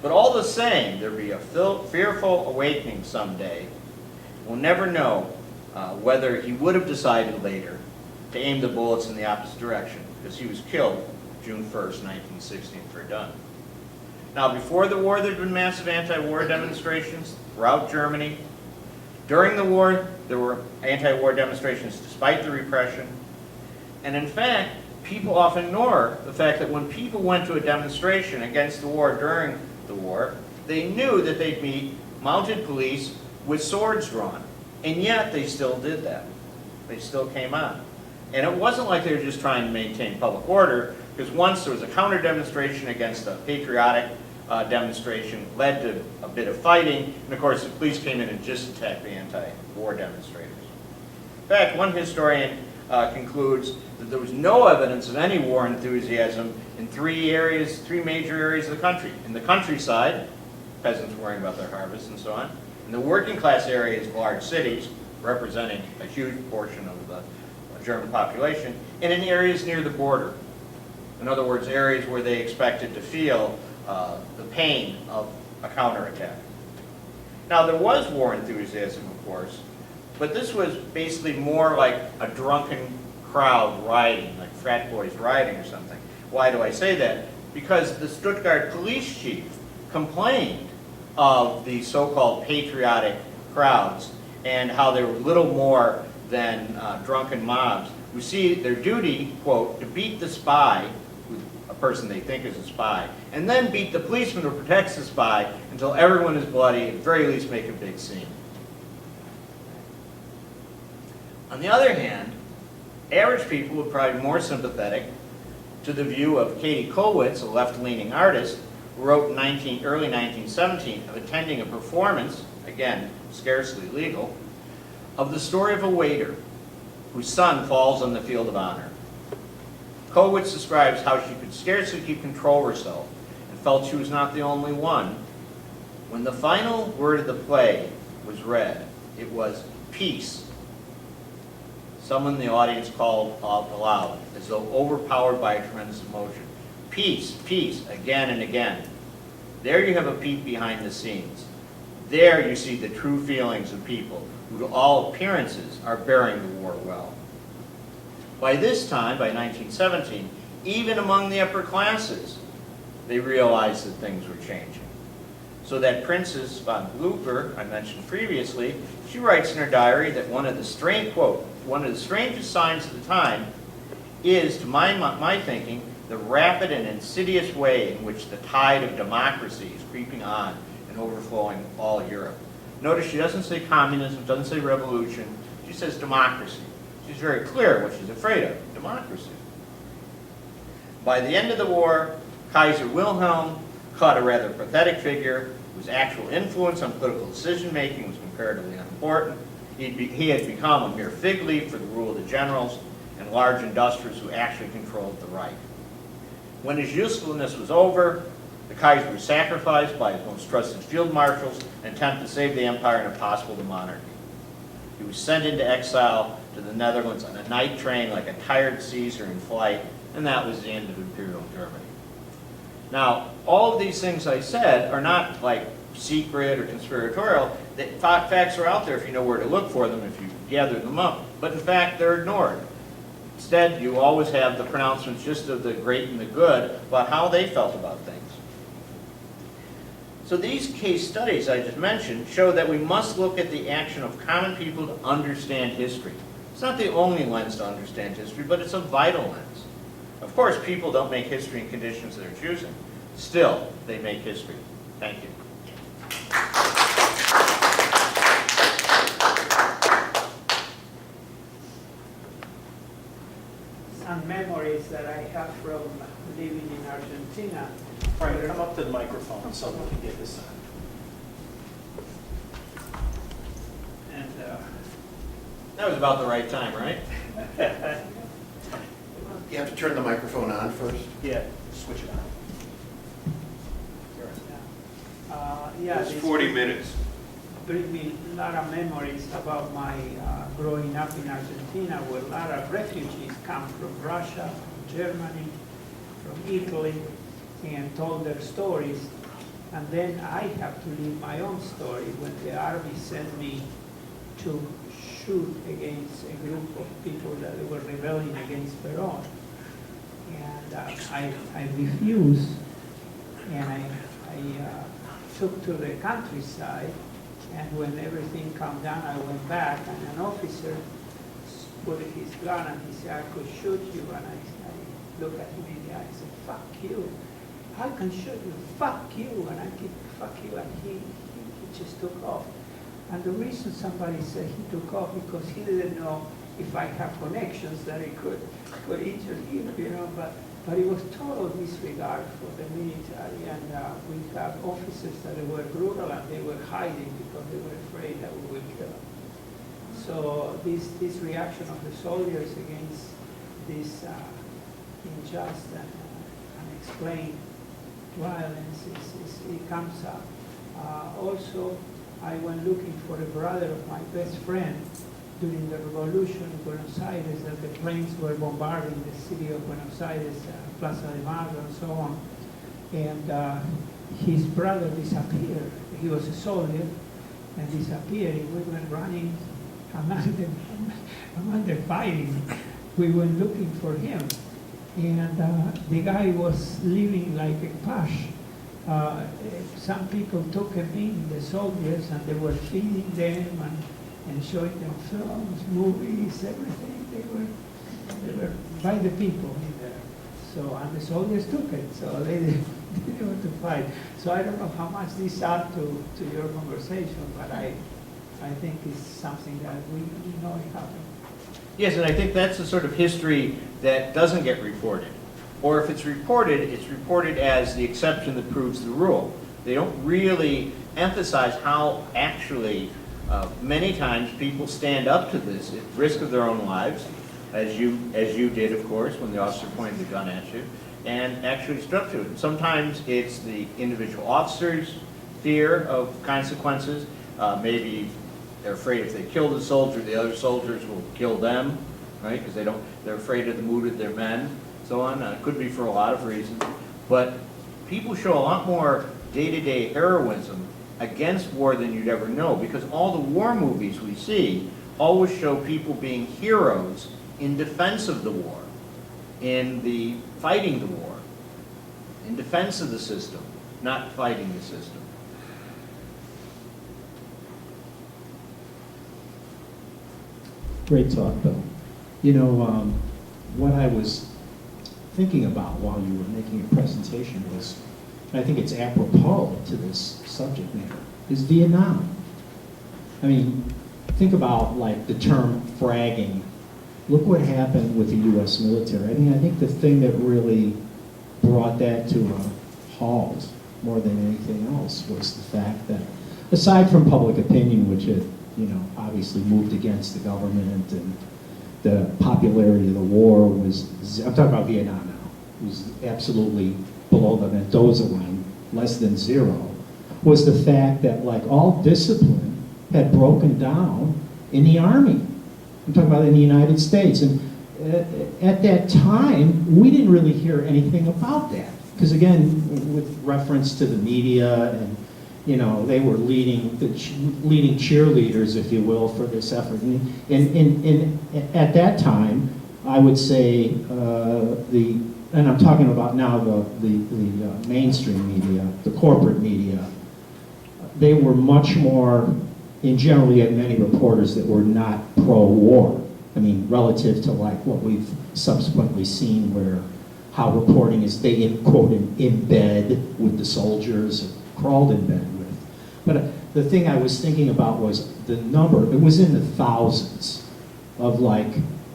But all the same, there'll be a fearful awakening someday. We'll never know whether he would have decided later to aim the bullets in the opposite direction, because he was killed June 1st, 1916, for Verdun." Now, before the war, there had been massive anti-war demonstrations throughout Germany. During the war, there were anti-war demonstrations despite the repression. And in fact, people often ignore the fact that when people went to a demonstration against the war during the war, they knew that they'd meet mounted police with swords drawn. And yet, they still did that. They still came on. And it wasn't like they were just trying to maintain public order, because once there was a counter-demonstration against a patriotic demonstration, led to a bit of fighting, and of course the police came in and just attacked the anti-war demonstrators. In fact, one historian concludes that there was no evidence of any war enthusiasm in three major areas of the country. In the countryside, peasants worrying about their harvest and so on. In the working class areas of large cities, representing a huge portion of the German population, and in areas near the border. In other words, areas where they expected to feel the pain of a counterattack. Now, there was war enthusiasm, of course, but this was basically more like a drunken crowd rioting, like frat boys rioting or something. Why do I say that? Because the Stuttgart police chief complained of the so-called patriotic crowds and how they were little more than drunken mobs who see their duty, quote, to beat the spy, a person they think is a spy, and then beat the policeman who protects the spy until everyone is bloody, at the very least make a big scene. On the other hand, average people would probably be more sympathetic to the view of Katie Kollwitz, a left-leaning artist, who wrote in early 1917 of attending a performance, again, scarcely legal, of the story of a waiter whose son falls on the field of honor. Kollwitz describes how she could scarcely keep control of herself and felt she was not the only one. When the final word of the play was read, it was peace. Someone in the audience called out aloud, as though overpowered by a tremendous emotion. Peace, peace, again and again. There you have a peek behind the scenes. There you see the true feelings of people who to all appearances are bearing the war well. By this time, by 1917, even among the upper classes, they realized that things were changing. So that Princess von Blücher, I mentioned previously, she writes in her diary that one of the strangest signs of the time is, to my thinking, the rapid and insidious way in which the tide of democracy is creeping on and overflowing all Europe. Notice she doesn't say communism, doesn't say revolution, she says democracy. She's very clear what she's afraid of, democracy. By the end of the war, Kaiser Wilhelm caught a rather pathetic figure whose actual influence on political decision-making was comparatively unimportant. He had become a mere fig leaf for the rule of the generals and large industrials who actually controlled the Reich. When his usefulness was over, the Kaiser was sacrificed by his most trusted field marshals in an attempt to save the empire and, if possible, the monarchy. He was sent into exile to the Netherlands on a night train like a tired Caesar in flight, and that was the end of Imperial Germany. Now, all of these things I said are not like secret or conspiratorial. The facts are out there if you know where to look for them, if you gather them up. But in fact, they're ignored. Instead, you always have the pronouncements just of the great and the good about how they felt about things. So these case studies I just mentioned show that we must look at the action of common people to understand history. It's not the only lens to understand history, but it's a vital lens. Of course, people don't make history in conditions they're choosing. Still, they make history. Thank you. Some memories that I have from living in Argentina. Frank, come up to the microphone so we can get this on. And That was about the right time, right? You have to turn the microphone on first. Yeah, switch it on. yeah, It's this 40 minutes. bring me a lot of memories about my growing up in Argentina, where a lot of refugees come from Russia, from Germany, from Italy, and told their stories. And then I have to live my own story when the army sent me to shoot against a group of people that were rebelling against Peron. And I refused, and I took to the countryside, and when everything calmed down, I went back, and an officer put his gun, and he said, I could shoot you, and I looked at him in the eye and said, fuck you. I can shoot you, fuck you, and I keep, fuck you, and he just took off. And the reason somebody said he took off, because he didn't know if I have connections that he could injure him, you know, but it was total disregard for the military, and we have officers that were brutal and they were hiding because they were afraid that we would kill them. So this reaction of the soldiers against this unjust and unexplained violence it comes up. Also, I went looking for a brother of my best friend during the revolution in Buenos Aires, that the planes were bombarding the city of Buenos Aires, Plaza de Mayo and so on. And his brother disappeared. He was a soldier and disappeared. We went running among the fighting. We went looking for him. And the guy was living like a pash some people took them in, the soldiers, and they were feeding them and showing them films, movies, everything. They were by the people in there. So, and the soldiers took it, so they didn't want to fight. So I don't know how much this adds to your conversation, but I think it's something that we know it happened. Yes, and I think that's the sort of history that doesn't get reported. Or if it's reported as the exception that proves the rule. They don't really emphasize how actually many times people stand up to this at risk of their own lives, as you did, of course, when the officer pointed the gun at you, and actually struck to it. And sometimes it's the individual officer's fear of consequences. Maybe they're afraid if they kill the soldier, the other soldiers will kill them, right? Because they're afraid of the mood of their men, so on. It could be for a lot of reasons. But people show a lot more day-to-day heroism against war than you'd ever know, because all the war movies we see always show people being heroes in defense of the war, in the fighting the war, in defense of the system, not fighting the system. Great talk, Bill. You know, what I was thinking about while you were making your presentation was, and I think it's apropos to this subject matter, is Vietnam. I mean, think about like the term fragging. Look what happened with the U.S. military. I mean, I think the thing that really brought that to a halt more than anything else was the fact that, aside from public opinion, which had, you know, obviously moved against the government, and the popularity of the war was, I'm talking about Vietnam now, was absolutely below the Mendoza line, less than zero, was the fact that like all discipline had broken down in the Army. I'm talking about in the United States. And at that time, we didn't really hear anything about that. Because again, with reference to the media, and you know, they were leading cheerleaders, if you will, for this effort. And at that time, I would say and I'm talking about now the mainstream media, the corporate media, they were much more, in general, you had many reporters that were not pro-war. I mean, relative to like what we've subsequently seen, where how reporting is, they quote in bed with the soldiers, or crawled in bed with. But the thing I was thinking about was the number. It was in the thousands of like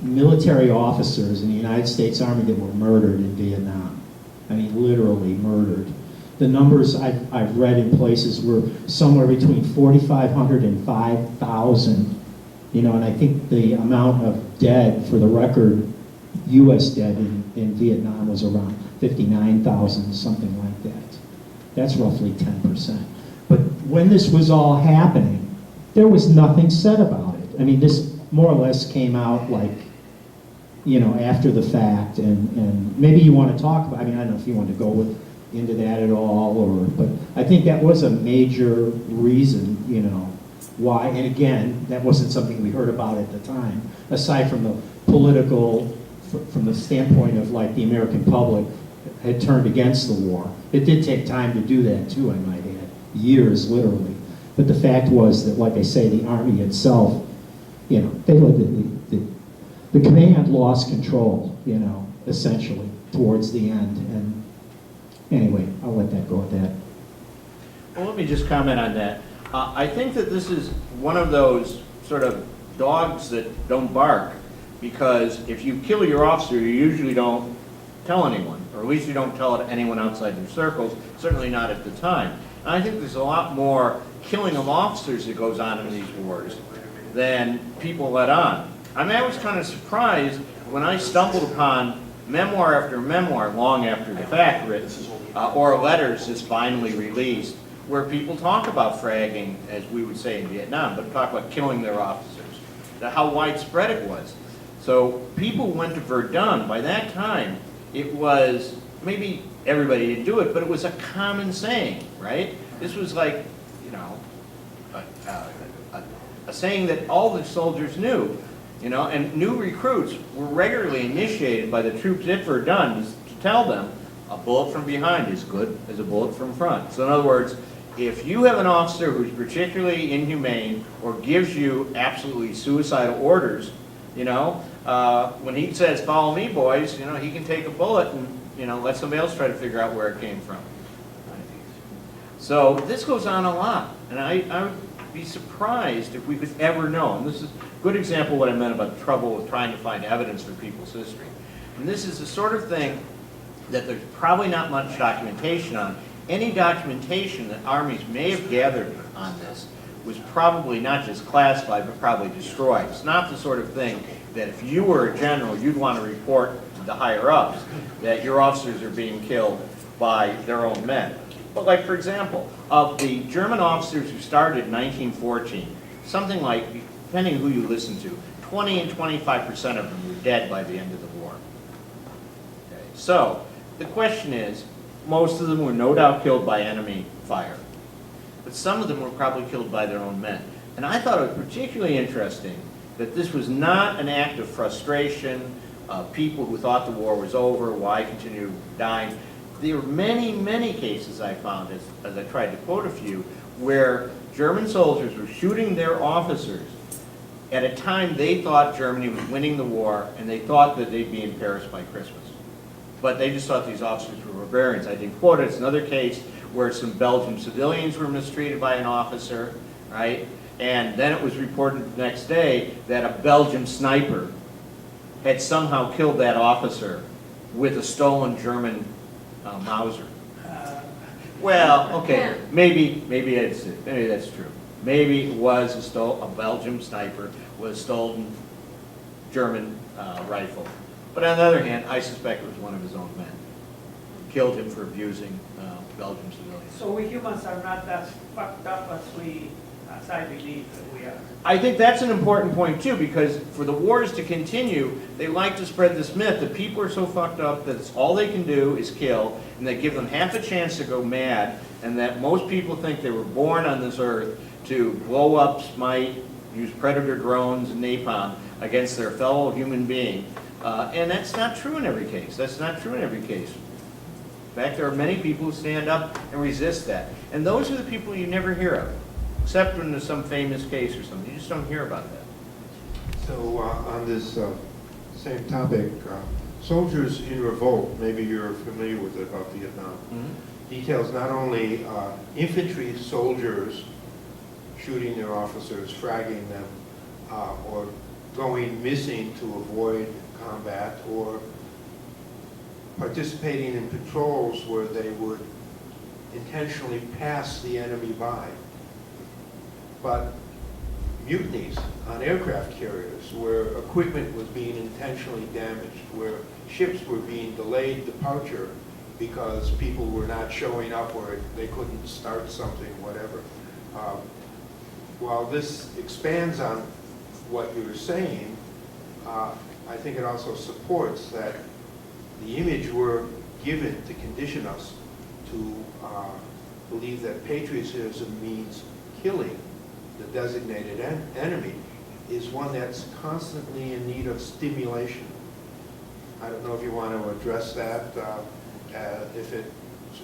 military officers in the United States Army that were murdered in Vietnam. I mean, literally murdered. The numbers I've read in places were somewhere between 4,500 and 5,000. You know, and I think the amount of dead, for the record, U.S. dead in Vietnam was around 59,000, something like that. That's roughly 10%. But when this was all happening, there was nothing said about it. I mean, this more or less came out like, you know, after the fact, and maybe you want to talk about, I mean, I don't know if you want to go into that at all, but I think that was a major reason, you know, why, and again, that wasn't something we heard about at the time, aside from the political, from the standpoint of like the American public had turned against the war. It did take time to do that too, I might add, years literally. But the fact was that, like I say, the Army itself, you know, the command lost control, you know, essentially, towards the end. And anyway, I'll let that go at that. Well, let me just comment on that. I think that this is one of those sort of dogs that don't bark, because if you kill your officer, you usually don't tell anyone, or at least you don't tell it to anyone outside your circles, certainly not at the time. And I think there's a lot more killing of officers that goes on in these wars than people let on. I mean, I was kind of surprised when I stumbled upon memoir after memoir, long after the fact written, or letters just finally released, where people talk about fragging, as we would say in Vietnam, but talk about killing their officers, how widespread it was. So people went to Verdun. By that time, it was, maybe everybody didn't do it, but it was a common saying, right? This was like, you know, a saying that all the soldiers knew, you know, and new recruits were regularly initiated by the troops at Verdun to tell them, a bullet from behind is good as a bullet from front. So in other words, if you have an officer who's particularly inhumane or gives you absolutely suicidal orders, you know, when he says, "Follow me, boys," you know, he can take a bullet and, you know, let somebody else try to figure out where it came from. So this goes on a lot, and I would be surprised if we could ever know. And this is a good example of what I meant about the trouble with trying to find evidence for people's history. And this is the sort of thing that there's probably not much documentation on. Any documentation that armies may have gathered on this was probably not just classified, but probably destroyed. It's not the sort of thing that if you were a general, you'd want to report to the higher-ups that your officers are being killed by their own men. But like, for example, of the German officers who started in 1914, something like, depending who you listen to, 20 and 25% of them were dead by the end of the war. Okay. So, the question is, most of them were no doubt killed by enemy fire. But some of them were probably killed by their own men. And I thought it was particularly interesting that this was not an act of frustration of people who thought the war was over, why continue dying. There were many, many cases I found, as I tried to quote a few, where German soldiers were shooting their officers at a time they thought Germany was winning the war, and they thought that they'd be in Paris by Christmas. But they just thought these officers were barbarians. I didn't quote it. It's another case where some Belgian civilians were mistreated by an officer, right? And then it was reported the next day that a Belgian sniper had somehow killed that officer with a stolen German Mauser. Well, okay, maybe that's true. Maybe it was a Belgian sniper with a stolen German rifle. But on the other hand, I suspect it was one of his own men. Killed him for abusing Belgian civilians. So we humans are not as fucked up as I believe that we are. I think that's an important point too, because for the wars to continue, they like to spread this myth that people are so fucked up that it's all they can do is kill, and they give them half a chance to go mad, and that most people think they were born on this earth to blow up, smite, use predator drones and napalm against their fellow human being. And that's not true in every case. That's not true in every case. In fact, there are many people who stand up and resist that. And those are the people you never hear of, except when there's some famous case or something. You just don't hear about that. So on this same topic, soldiers in revolt, maybe you're familiar with it about Vietnam, details not only infantry soldiers shooting their officers, fragging them, or going missing to avoid combat, or participating in patrols where they would intentionally pass the enemy by. But mutinies on aircraft carriers where equipment was being intentionally damaged, where ships were being delayed departure because people were not showing up or they couldn't start something, whatever. While this expands on what you're saying, I think it also supports that the image we're given to condition us to believe that patriotism means killing the designated enemy is one that's constantly in need of stimulation. I don't know if you want to address that, if it's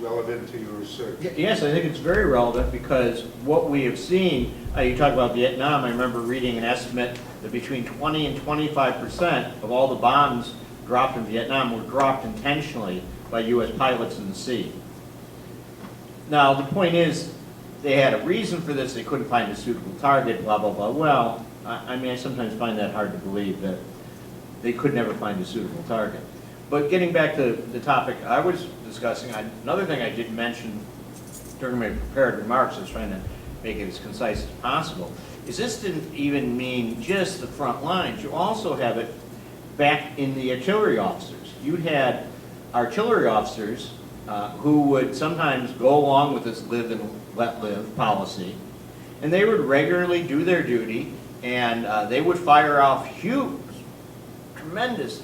relevant to your research. Yes, I think it's very relevant because what we have seen, you talk about Vietnam, I remember reading an estimate that between 20 and 25% of all the bombs dropped in Vietnam were dropped intentionally by U.S. pilots in the sea. Now, the point is, they had a reason for this, they couldn't find a suitable target, blah, blah, blah. Well, I mean, I sometimes find that hard to believe that they could never find a suitable target. But getting back to the topic I was discussing, another thing I didn't mention during my prepared remarks, I was trying to make it as concise as possible, is this didn't even mean just the front lines. You also have it back in the artillery officers. You had artillery officers who would sometimes go along with this live and let live policy, and they would regularly do their duty, and they would fire off huge, tremendous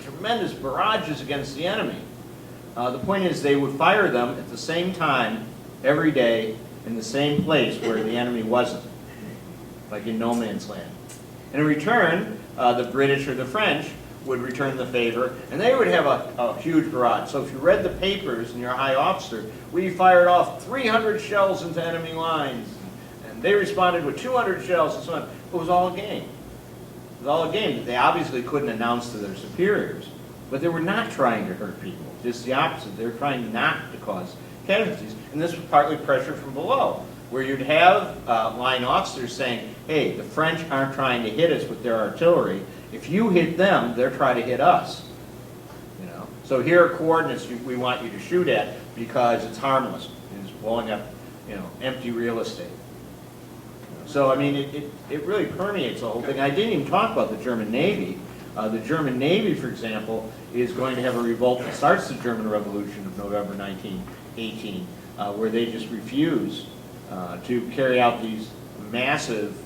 barrages against the enemy. The point is they would fire them at the same time every day in the same place where the enemy wasn't, like in no man's land. And in return, the British or the French would return the favor, and they would have a huge barrage. So if you read the papers and you're a high officer, we fired off 300 shells into enemy lines, and they responded with 200 shells and so on. It was all a game. It was all a game that they obviously couldn't announce to their superiors, but they were not trying to hurt people. Just the opposite. They were trying not to cause casualties, and this was partly pressure from below, where you'd have line officers saying, hey, the French aren't trying to hit us with their artillery. If you hit them, they're trying to hit us. You know? So here are coordinates we want you to shoot at because it's harmless. It's blowing up, you know, empty real estate. So, I mean, it really permeates the whole thing. I didn't even talk about the German Navy. The German Navy, for example, is going to have a revolt that starts the German Revolution of November 1918, where they just refuse to carry out these massive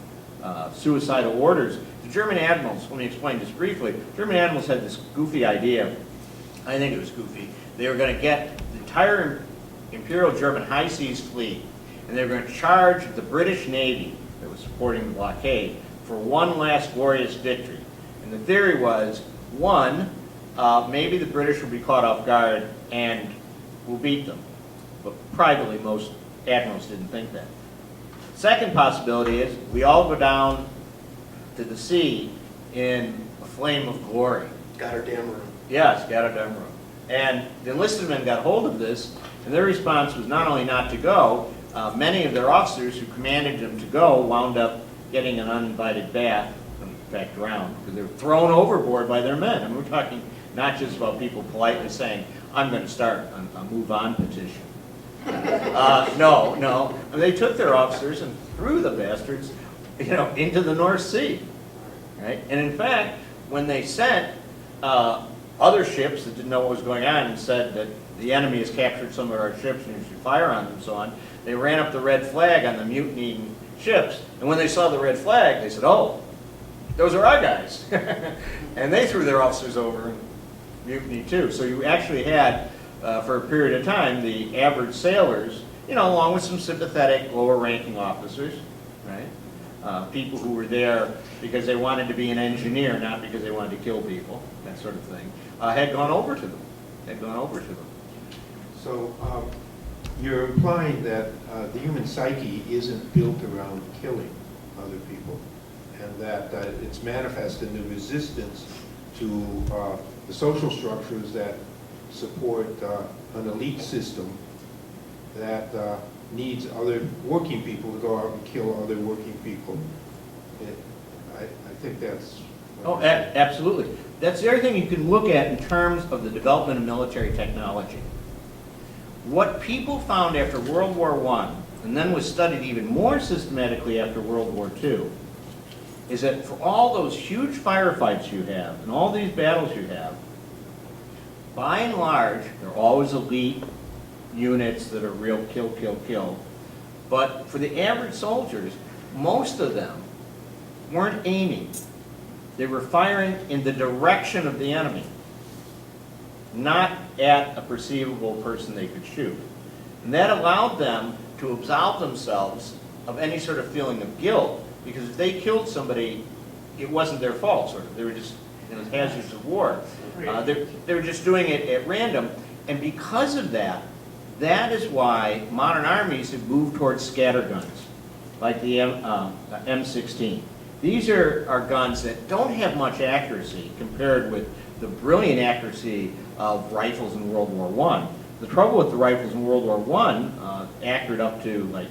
suicidal orders. The German admirals, let me explain this briefly, German admirals had this goofy idea, I think it was goofy, they were going to get the entire Imperial German high seas fleet, and they were going to charge the British Navy that was supporting the blockade for one last glorious victory. And the theory was, one, maybe the British will be caught off guard and will beat them. But privately, most admirals didn't think that. Second possibility is we all go down to the sea in a flame of glory. Goddamn room. Yes, Goddamn room. And the enlisted men got hold of this, and their response was not only not to go, many of their officers who commanded them to go wound up getting an uninvited bath, in fact drowned, because they were thrown overboard by their men. And we're talking not just about people politely saying, I'm going to start a move on petition. No. And they took their officers and threw the bastards, you know, into the North Sea, right? And in fact, when they sent other ships that didn't know what was going on and said that the enemy has captured some of our ships and you should fire on them and so on, they ran up the red flag on the mutinying ships. And when they saw the red flag, they said, oh, those are our guys. And they threw their officers over and mutinied too. So you actually had, for a period of time, the average sailors, you know, along with some sympathetic lower-ranking officers, right? People who were there because they wanted to be an engineer, not because they wanted to kill people, that sort of thing, had gone over to them. So you're implying that the human psyche isn't built around killing other people, and that it's manifest in the resistance to the social structures that support an elite system that needs other working people to go out and kill other working people. I think that's... Oh, absolutely. That's the other thing you can look at in terms of the development of military technology. What people found after World War I, and then was studied even more systematically after World War II, is that for all those huge firefights you have, and all these battles you have, by and large, they're always elite units that are real kill, kill, kill. But for the average soldiers, most of them weren't aiming. They were firing in the direction of the enemy, not at a perceivable person they could shoot. And that allowed them to absolve themselves of any sort of feeling of guilt, because if they killed somebody, it wasn't their fault, sort of. They were just, you know, hazards of war. They were just doing it at random. And because of that, that is why modern armies have moved towards scatterguns, like the M16. These are guns that don't have much accuracy compared with the brilliant accuracy of rifles in World War I. The trouble with the rifles in World War I, accurate up to like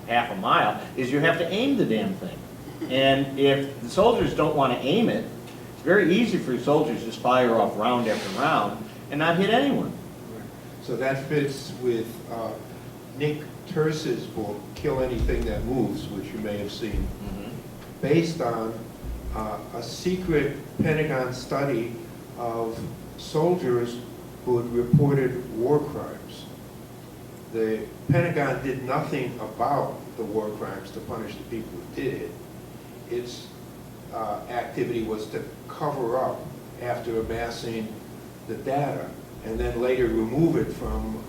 half a mile, is you have to aim the damn thing. And if the soldiers don't want to aim it, it's very easy for soldiers to just fire off round after round and not hit anyone. So that fits with Nick Terce's book, Kill Anything That Moves, which you may have seen, based on a secret Pentagon study of soldiers who had reported war crimes. The Pentagon did nothing about the war crimes to punish the people who did it. Its activity was to cover up after amassing the data, and then later remove it from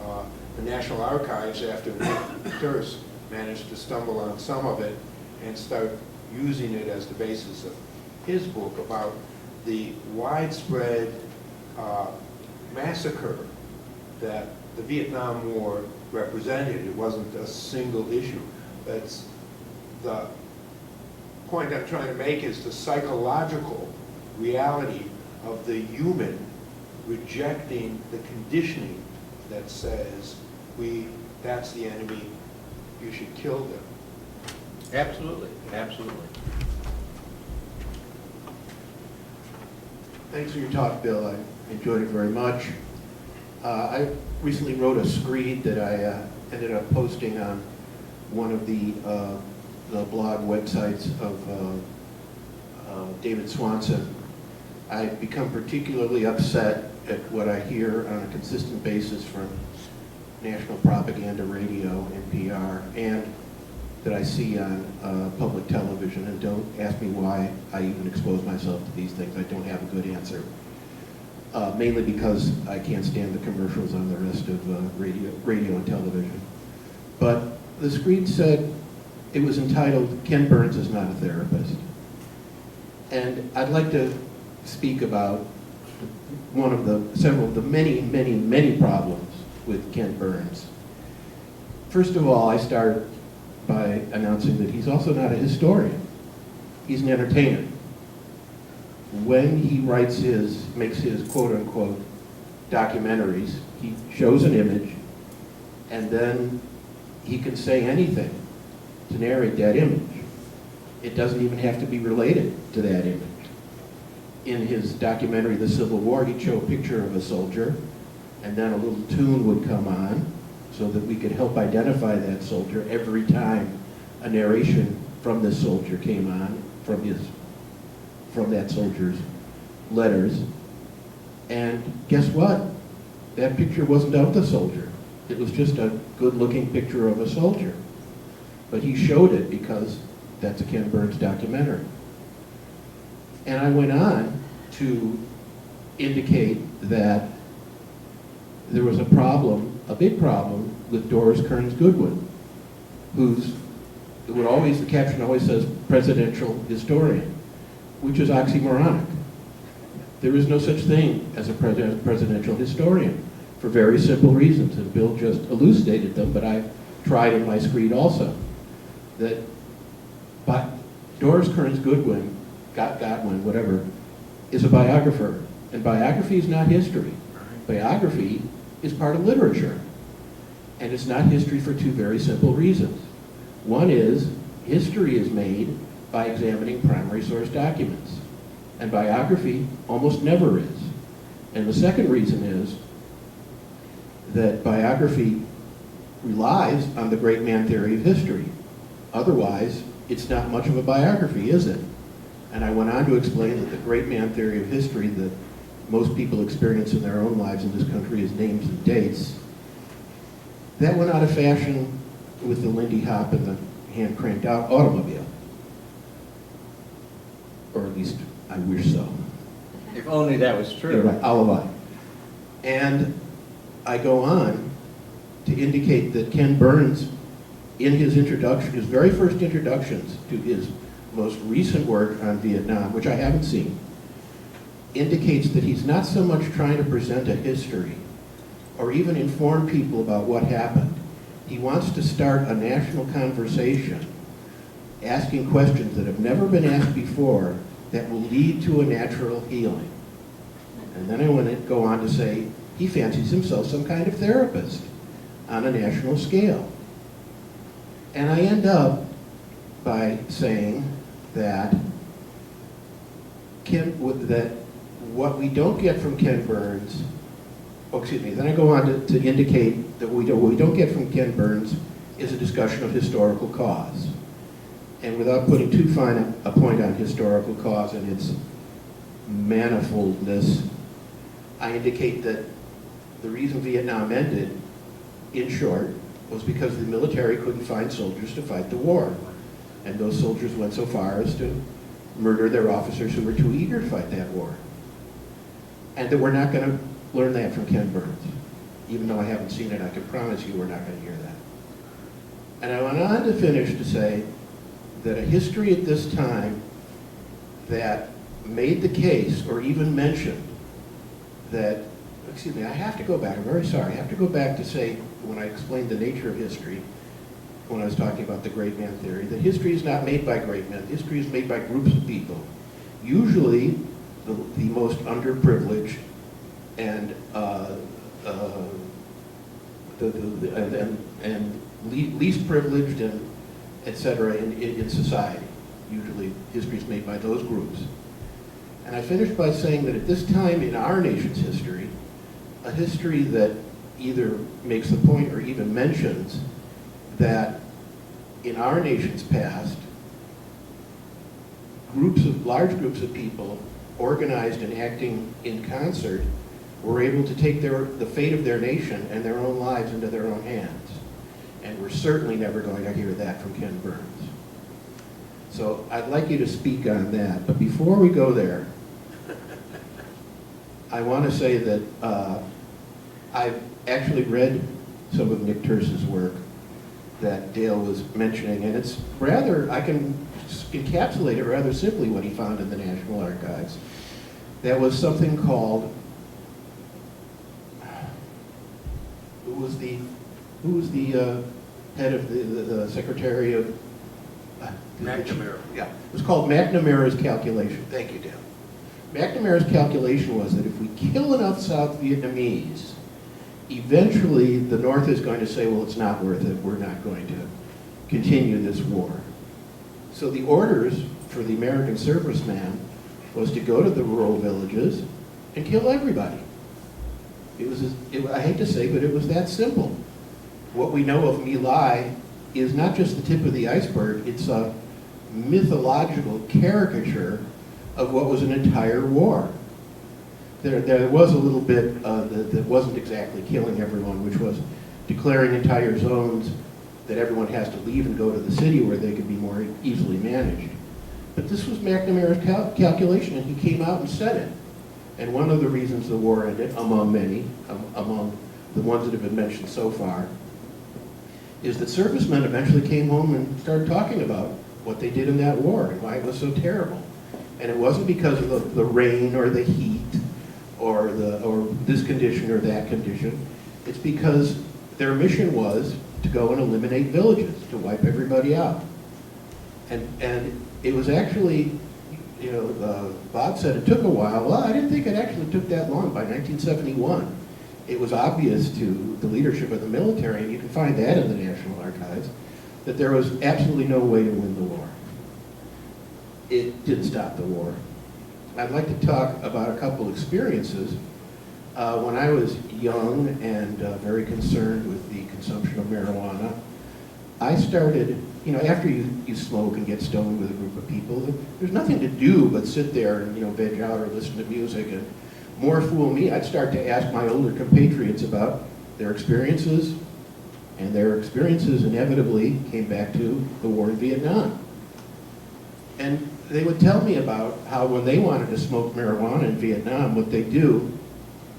the National Archives after Nick Terce managed to stumble on some of it and start using it as the basis of his book about the widespread massacre that the Vietnam War represented. It wasn't a single issue. That's the point I'm trying to make, is the psychological reality of the human rejecting the conditioning that says, that's the enemy, you should kill them. Absolutely, absolutely. Thanks for your talk, Bill. I enjoyed it very much. I recently wrote a screed that I ended up posting on one of the blog websites of David Swanson. I've become particularly upset at what I hear on a consistent basis from National Propaganda Radio, NPR, and that I see on public television. And don't ask me why I even expose myself to these things. I don't have a good answer. Mainly because I can't stand the commercials on the rest of radio and television. But the screed said, it was entitled, "Ken Burns is not a therapist." And I'd like to speak about several of the many problems with Ken Burns. First of all, I start by announcing that he's also not a historian. He's an entertainer. When he makes his quote-unquote documentaries, he shows an image, and then he can say anything to narrate that image. It doesn't even have to be related to that image. In his documentary, The Civil War, he'd show a picture of a soldier, and then a little tune would come on so that we could help identify that soldier every time a narration from this soldier came on, from that soldier's letters. And guess what? That picture wasn't of the soldier. It was just a good-looking picture of a soldier. But he showed it because that's a Ken Burns documentary. And I went on to indicate that there was a big problem with Doris Kearns Goodwin, the caption always says presidential historian, which is oxymoronic. There is no such thing as a presidential historian for very simple reasons, and Bill just elucidated them, but I tried in my screed also. But Doris Kearns Goodwin, Godwin, whatever, is a biographer, and biography is not history. Biography is part of literature, and it's not history for two very simple reasons. One is, history is made by examining primary source documents, and biography almost never is. And the second reason is that biography relies on the great man theory of history. Otherwise, it's not much of a biography, is it? And I went on to explain that the great man theory of history that most people experience in their own lives in this country is names and dates. That went out of fashion with the Lindy Hop and the hand-cranked out automobile. Or at least, I wish so. If only that was true. You're right, alibi. And I go on to indicate that Ken Burns, in his very first introductions to his most recent work on Vietnam, which I haven't seen, indicates that he's not so much trying to present a history or even inform people about what happened. He wants to start a national conversation asking questions that have never been asked before that will lead to a natural healing. And then I want to go on to say he fancies himself some kind of therapist on a national scale. And I end up by saying that what we don't get from Ken Burns, then I go on to indicate that what we don't get from Ken Burns is a discussion of historical cause. And without putting too fine a point on historical cause and its manifoldness, I indicate that the reason Vietnam ended, in short, was because the military couldn't find soldiers to fight the war. And those soldiers went so far as to murder their officers who were too eager to fight that war. And that we're not going to learn that from Ken Burns. Even though I haven't seen it, I can promise you we're not going to hear that. And I went on to finish to say that a history at this time that made the case or even mentioned that, excuse me, I have to go back, I'm very sorry, I have to go back to say, when I explained the nature of history, when I was talking about the great man theory, that history is not made by great men, history is made by groups of people, usually the most underprivileged and least privileged and et cetera in society. Usually history is made by those groups. And I finished by saying that at this time in our nation's history, a history that either makes the point or even mentions that in our nation's past, large groups of people organized and acting in concert were able to take the fate of their nation and their own lives into their own hands. And we're certainly never going to hear that from Ken Burns. So I'd like you to speak on that. But before we go there, I want to say that I've actually read some of Nick Terce's work that Dale was mentioning, and it's rather, I can encapsulate it rather simply what he found in the National Archives. That was something called, who was the head of the Secretary of McNamara. Yeah, it was called McNamara's calculation. Thank you, Dale. McNamara's calculation was that if we kill enough South Vietnamese, eventually the North is going to say, well, it's not worth it, we're not going to continue this war. So the orders for the American serviceman was to go to the rural villages and kill everybody. I hate to say, but it was that simple. What we know of My Lai is not just the tip of the iceberg, it's a mythological caricature of what was an entire war. There was a little bit that wasn't exactly killing everyone, which was declaring entire zones that everyone has to leave and go to the city where they could be more easily managed. But this was McNamara's calculation, and he came out and said it. And one of the reasons the war ended, among many, among the ones that have been mentioned so far, is that servicemen eventually came home and started talking about what they did in that war and why it was so terrible. And it wasn't because of the rain or the heat or this condition or that condition. It's because their mission was to go and eliminate villages, to wipe everybody out. And it was actually, Bob said it took a while. Well, I didn't think it actually took that long. By 1971, it was obvious to the leadership of the military, and you can find that in the National Archives, that there was absolutely no way to win the war. It didn't stop the war. I'd like to talk about a couple experiences. When I was young and very concerned with the consumption of marijuana, I started, after you smoke and get stoned with a group of people, there's nothing to do but sit there and, veg out or listen to music. And more fool me, I'd start to ask my older compatriots about their experiences, and their experiences inevitably came back to the war in Vietnam. And they would tell me about how when they wanted to smoke marijuana in Vietnam, what they do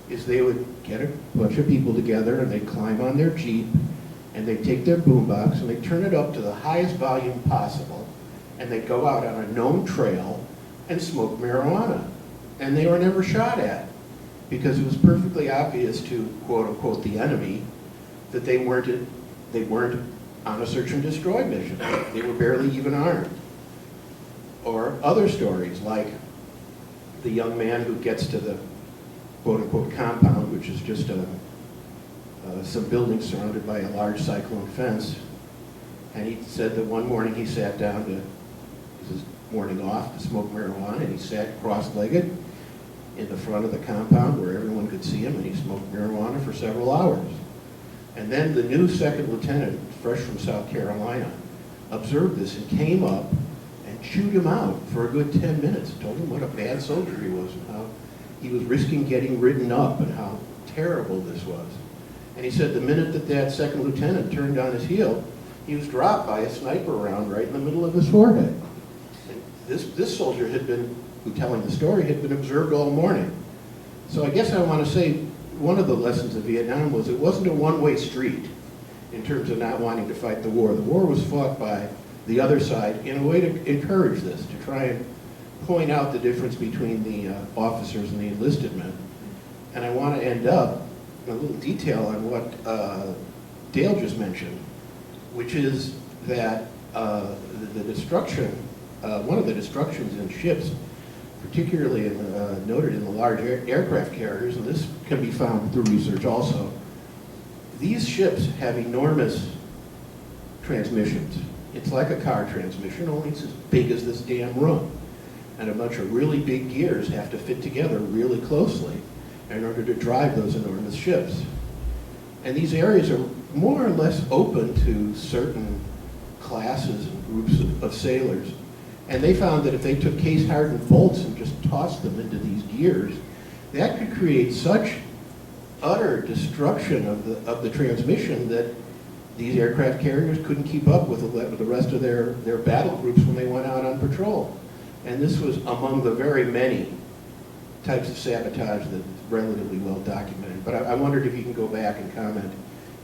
is they would get a bunch of people together and they'd climb on their Jeep and they'd take their boombox and they'd turn it up to the highest volume possible and they'd go out on a known trail and smoke marijuana. And they were never shot at because it was perfectly obvious to, quote unquote, the enemy that they weren't on a search and destroy mission. They were barely even armed. Or other stories like the young man who gets to the quote-unquote compound, which is just some buildings surrounded by a large cyclone fence. And he said that one morning he sat down it was his morning off, to smoke marijuana, and he sat cross-legged in the front of the compound where everyone could see him, and he smoked marijuana for several hours. And then the new second lieutenant, fresh from South Carolina, observed this and came up and chewed him out for a good 10 minutes, told him what a bad soldier he was and how he was risking getting written up and how terrible this was. And he said the minute that second lieutenant turned on his heel, he was dropped by a sniper round right in the middle of his forehead. And this soldier who telling the story, had been observed all morning. So I guess I want to say one of the lessons of Vietnam was it wasn't a one-way street in terms of not wanting to fight the war. The war was fought by the other side in a way to encourage this, to try and point out the difference between the officers and the enlisted men. And I want to end up in a little detail on what Dale just mentioned, which is that the destruction, one of the destructions in ships, particularly noted in the large aircraft carriers, and this can be found through research also, these ships have enormous transmissions. It's like a car transmission, only it's as big as this damn room. And a bunch of really big gears have to fit together really closely in order to drive those enormous ships. And these areas are more or less open to certain classes and groups of sailors. And they found that if they took case-hardened bolts and just tossed them into these gears, that could create such utter destruction of the transmission that these aircraft carriers couldn't keep up with the rest of their battle groups when they went out on patrol. And this was among the very many types of sabotage that's relatively well documented. But I wondered if you can go back and comment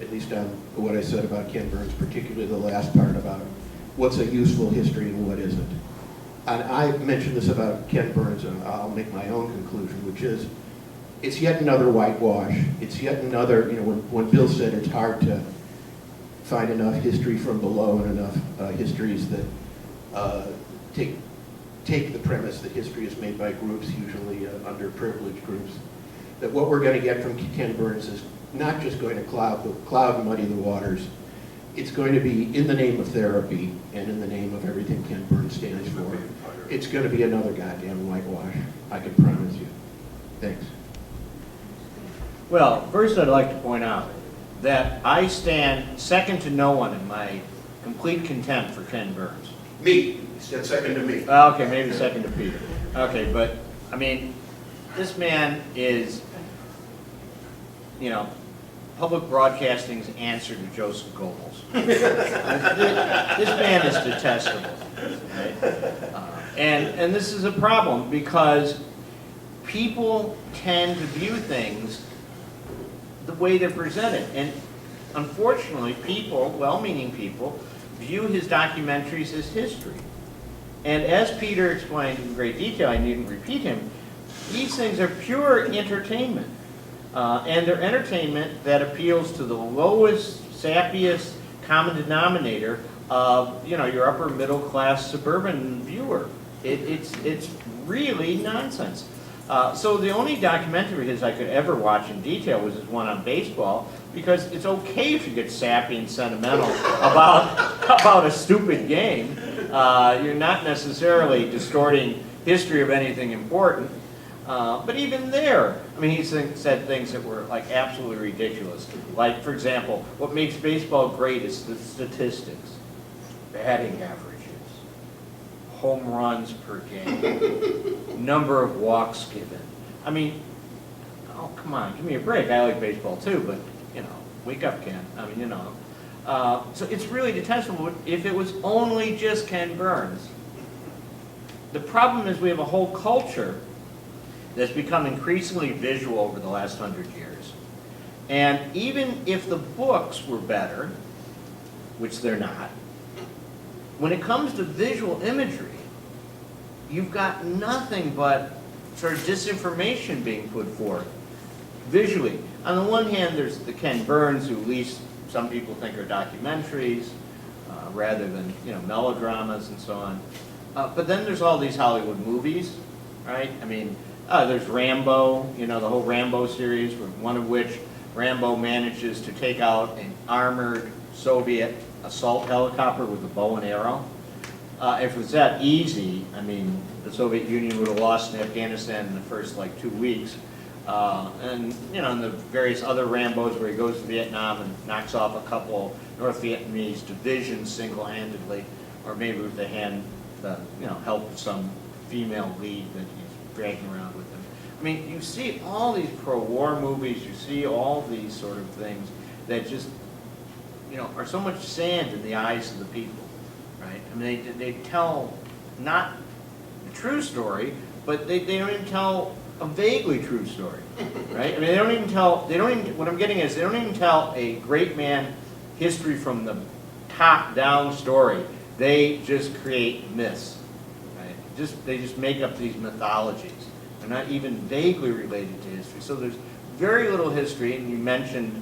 at least on what I said about Ken Burns, particularly the last part about what's a useful history and what isn't. And I mentioned this about Ken Burns, and I'll make my own conclusion, which is it's yet another whitewash. It's yet another, you know, when Bill said it's hard to find enough history from below and enough histories that take the premise that history is made by groups, usually underprivileged groups, that what we're going to get from Ken Burns is not just going to cloud and muddy the waters. It's going to be in the name of therapy and in the name of everything Ken Burns stands for. It's going to be another goddamn whitewash, I can promise you. Thanks. Well, first I'd like to point out that I stand second to no one in my complete contempt for Ken Burns. Me. That's second to me. Okay, maybe second to Peter. Okay, but, I mean, this man is, you know, public broadcasting's answer to Joseph Goebbels. This man is detestable. Right? And this is a problem because people tend to view things the way they're presented. And unfortunately, people, well-meaning people, view his documentaries as history. And as Peter explained in great detail, I needn't repeat him, these things are pure entertainment. And they're entertainment that appeals to the lowest, sappiest common denominator of, you know, your upper middle class suburban viewer. It's really nonsense. So the only documentary of his I could ever watch in detail was his one on baseball, because it's okay if you get sappy and sentimental about a stupid game. You're not necessarily distorting history of anything important. But even there, I mean, he said things that were like absolutely ridiculous. Like, for example, what makes baseball great is the statistics, batting averages, home runs per game, number of walks given. I mean, oh, come on, give me a break. I like baseball too, but, you know, wake up, Ken. I mean, you know. So it's really detestable if it was only just Ken Burns. The problem is we have a whole culture that's become increasingly visual over the last 100 years. And even if the books were better, which they're not, when it comes to visual imagery, you've got nothing but sort of disinformation being put forth visually. On the one hand, there's the Ken Burns, who at least some people think are documentaries, rather than, you know, melodramas and so on. But then there's all these Hollywood movies, right? I mean, there's Rambo, you know, the whole Rambo series, one of which Rambo manages to take out an armored Soviet assault helicopter with a bow and arrow. If it was that easy, I mean, the Soviet Union would have lost in Afghanistan in the first, like, 2 weeks. And, you know, and the various other Rambos where he goes to Vietnam and knocks off a couple North Vietnamese divisions single-handedly, or maybe with the help of some female lead that he's dragging around with him. I mean, you see all these pro-war movies, you see all these sort of things that just, you know, are so much sand in the eyes of the people, right? I mean, they tell not the true story, but they don't even tell a vaguely true story, right? I mean, what I'm getting is they don't even tell a great man history from the top-down story. They just create myths, right? they just make up these mythologies. They're not even vaguely related to history. So there's very little history, and you mentioned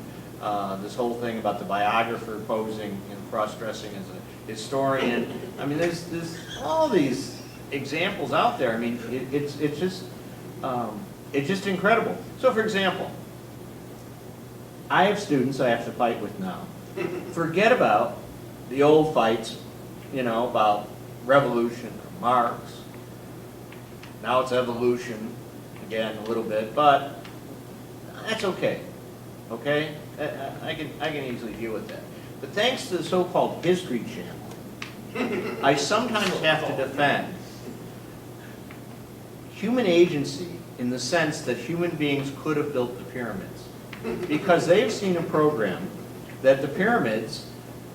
this whole thing about the biographer posing, cross-dressing as a historian. I mean, there's all these examples out there. I mean, it's just incredible. So, for example, I have students I have to fight with now. Forget about the old fights, about revolution or Marx. Now it's evolution, again, a little bit, but that's okay. Okay? I can easily deal with that. But thanks to the so-called History Channel, I sometimes have to defend human agency in the sense that human beings could have built the pyramids. Because they've seen a program that the pyramids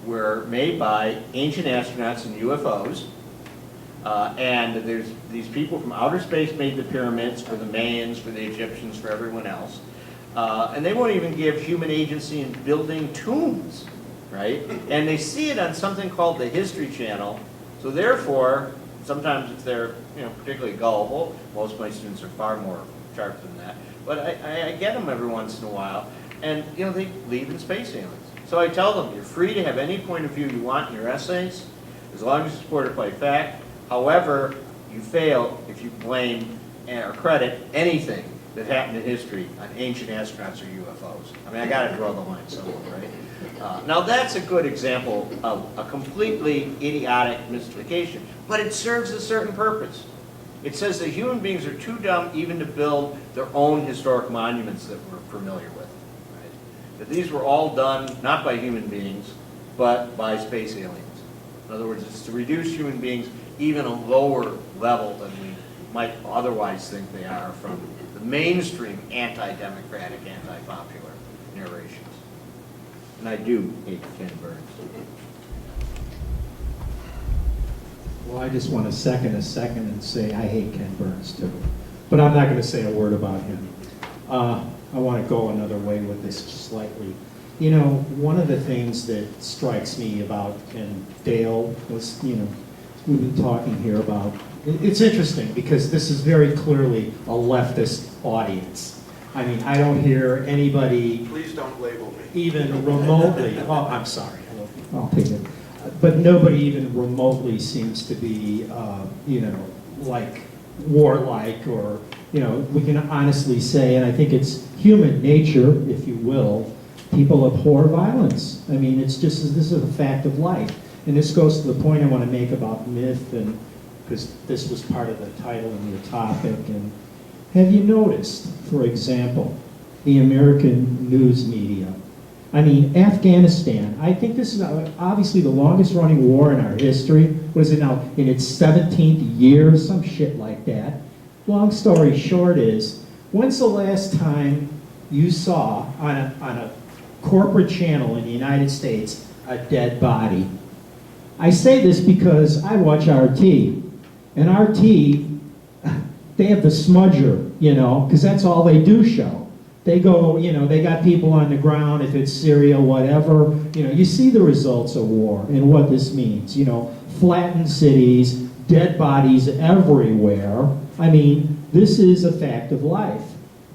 were made by ancient astronauts and UFOs, and there's these people from outer space made the pyramids for the Mayans, for the Egyptians, for everyone else. And they won't even give human agency in building tombs, right? And they see it on something called the History Channel. So therefore, sometimes if they're particularly gullible, most of my students are far more sharp than that. But I get them every once in a while, and they believe in space aliens. So I tell them, you're free to have any point of view you want in your essays, as long as you support it by fact. However, you fail if you blame or credit anything that happened in history on ancient astronauts or UFOs. I mean, I got to draw the line somewhere, right? Now that's a good example of a completely idiotic mystification, but it serves a certain purpose. It says that human beings are too dumb even to build their own historic monuments that we're familiar with. Right? That these were all done not by human beings, but by space aliens. In other words, it's to reduce human beings even a lower level than we might otherwise think they are from the mainstream anti-democratic, anti-popular narrations. And I do hate Ken Burns. Well, I just want to second and say I hate Ken Burns too. But I'm not going to say a word about him. I want to go another way with this slightly. One of the things that strikes me about, and Dale was, we've been talking here about, it's interesting because this is very clearly a leftist audience. I mean, I don't hear anybody Please don't label me. even remotely, oh, I'm sorry, I'll take it. But nobody even remotely seems to be, like warlike or, we can honestly say, and I think it's human nature, if you will, people abhor violence. I mean, this is a fact of life. And this goes to the point I want to make about myth, and because this was part of the title and your topic. And have you noticed, for example, the American news media? I mean, Afghanistan, I think this is obviously the longest running war in our history. What is it now, in its 17th year, some shit like that. Long story short is, when's the last time you saw on a corporate channel in the United States a dead body? I say this because I watch RT, and RT, they have the smudger, because that's all they do show. They go, they got people on the ground, if it's Syria, whatever. You see the results of war and what this means. Flattened cities, dead bodies everywhere. I mean, this is a fact of life.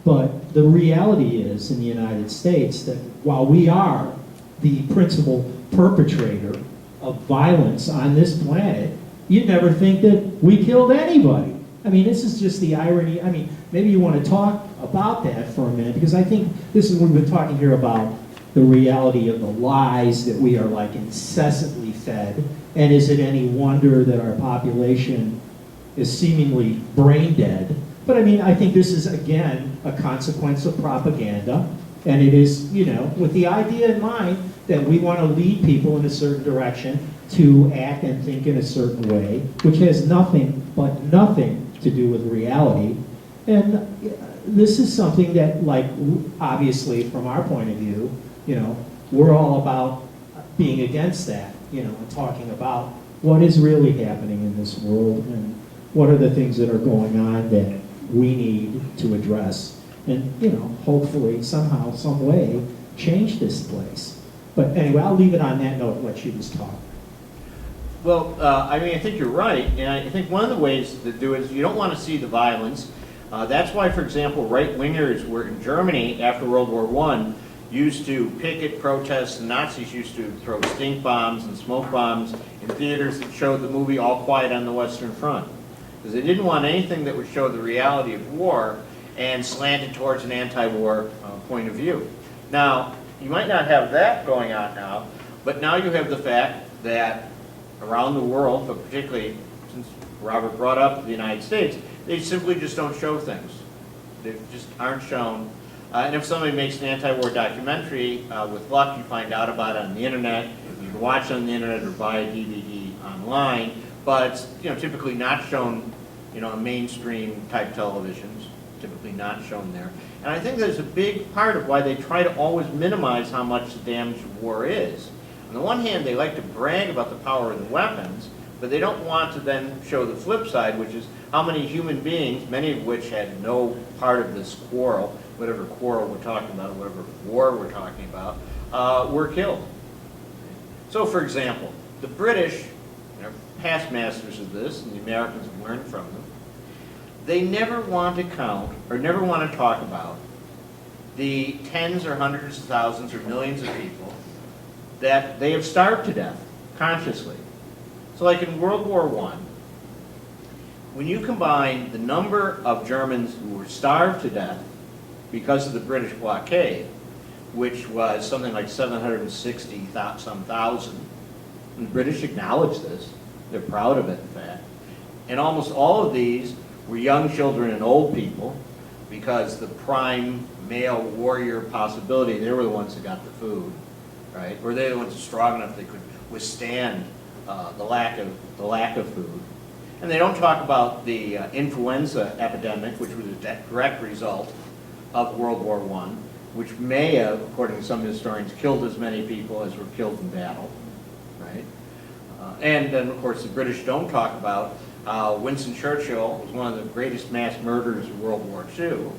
But the reality is, in the United States, that while we are the principal perpetrator of violence on this planet, you'd never think that we killed anybody. I mean, this is just the irony. I mean, maybe you want to talk about that for a minute, because I think this is, we've been talking here about the reality of the lies that we are like incessantly fed. And is it any wonder that our population is seemingly brain dead? But I mean, I think this is, again, a consequence of propaganda. And it is, with the idea in mind that we want to lead people in a certain direction to act and think in a certain way, which has nothing to do with reality. And this is something that, like, obviously from our point of view, we're all about being against that, and talking about what is really happening in this world and what are the things that are going on that we need to address and, hopefully somehow, some way, change this place. But anyway, I'll leave it on that note and let you just talk. Well, I mean, I think you're right, and I think one of the ways to do it is you don't want to see the violence. That's why, for example, right-wingers were in Germany after World War I used to picket protests, and Nazis used to throw stink bombs and smoke bombs in theaters that showed the movie All Quiet on the Western Front. Because they didn't want anything that would show the reality of war and slanted towards an anti-war point of view. Now, you might not have that going on now, but now you have the fact that around the world, but particularly since Robert brought up the United States, they simply just don't show things. They just aren't shown. And if somebody makes an anti-war documentary, with luck you find out about it on the internet. You can watch it on the internet or buy a DVD online, but it's typically not shown on mainstream type televisions, typically not shown there. And I think there's a big part of why they try to always minimize how much the damage of war is. On the one hand, they like to brag about the power of the weapons, but they don't want to then show the flip side, which is how many human beings, many of which had no part of this quarrel, whatever quarrel we're talking about, or whatever war we're talking about, were killed. So, for example, the British are past masters of this, and the Americans have learned from them. They never want to count, or never want to talk about, the tens or hundreds of thousands or millions of people that they have starved to death, consciously. So like in World War I, when you combine the number of Germans who were starved to death because of the British blockade, which was something like 760-some thousand, and the British acknowledge this, they're proud of it in fact, and almost all of these were young children and old people, because the prime male warrior possibility, they were the ones that got the food, right? Or they were the ones strong enough they could withstand the lack of food. And they don't talk about the influenza epidemic, which was a direct result of World War I, which may have, according to some historians, killed as many people as were killed in battle, right? And then, of course, the British don't talk about Winston Churchill was one of the greatest mass murderers of World War II,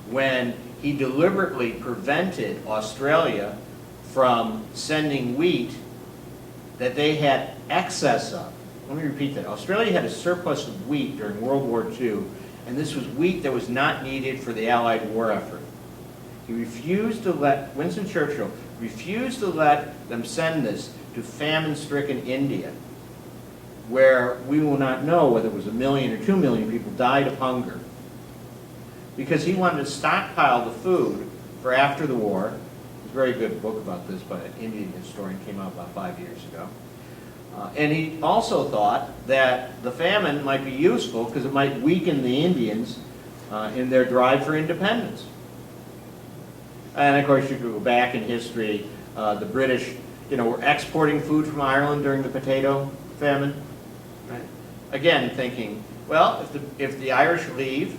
when he deliberately prevented Australia from sending wheat that they had excess of. Let me repeat that. Australia had a surplus of wheat during World War II, and this was wheat that was not needed for the Allied war effort. He refused to let, Winston Churchill refused to let them send this to famine-stricken India, where we will not know whether it was 1 million or 2 million people died of hunger, because he wanted to stockpile the food for after the war. There's a very good book about this by an Indian historian, came out about 5 years ago. And he also thought that the famine might be useful because it might weaken the Indians in their drive for independence. And of course, you could go back in history. The British, were exporting food from Ireland during the potato famine. Right? Again, thinking, well, if the Irish leave,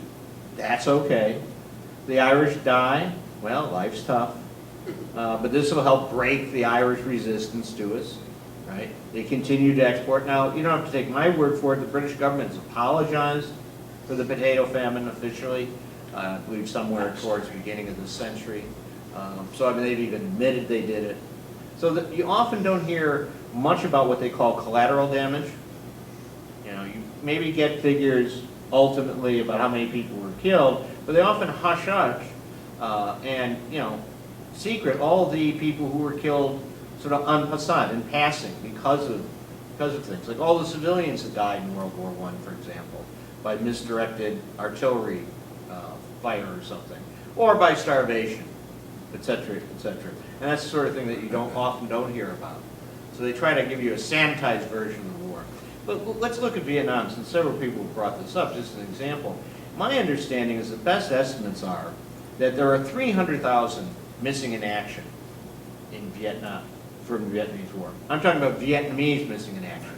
that's okay. If the Irish die, well, life's tough. But this will help break the Irish resistance to us. Right? They continue to export. Now, you don't have to take my word for it. The British government has apologized for the potato famine officially, I believe somewhere towards the beginning of this century. So, I mean, they've even admitted they did it. So that you often don't hear much about what they call collateral damage. You maybe get figures ultimately about how many people were killed, but they often hush-hush and, secret all the people who were killed sort of en passant, in passing, because of things. Like all the civilians that died in World War I, for example, by misdirected artillery fire or something, or by starvation, etc., etc. And that's the sort of thing that you often don't hear about. So they try to give you a sanitized version of the war. But let's look at Vietnam, since several people have brought this up, just as an example. My understanding is the best estimates are that there are 300,000 missing in action in Vietnam from the Vietnamese War. I'm talking about Vietnamese missing in action.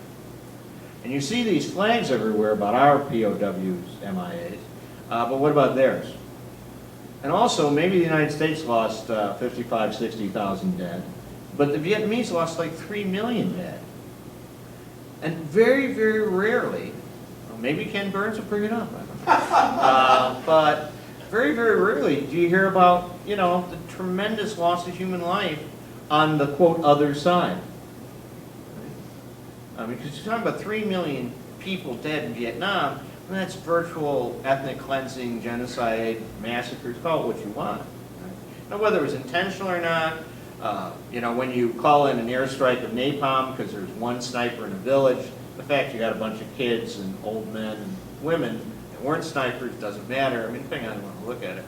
And you see these flags everywhere about our POWs, MIAs, but what about theirs? And also, maybe the United States lost 55, 60,000 dead, but the Vietnamese lost like 3 million dead. And very, very rarely, well, maybe Ken Burns will bring it up, I don't know. But very, very rarely do you hear about, the tremendous loss of human life on the, quote, other side. Because you're talking about 3 million people dead in Vietnam, and that's virtual ethnic cleansing, genocide, massacres, call it what you want. Right? Now, whether it was intentional or not, when you call in an airstrike of napalm because there's one sniper in a village, the fact you got a bunch of kids and old men and women that weren't snipers doesn't matter. I mean, depending on how you want to look at it,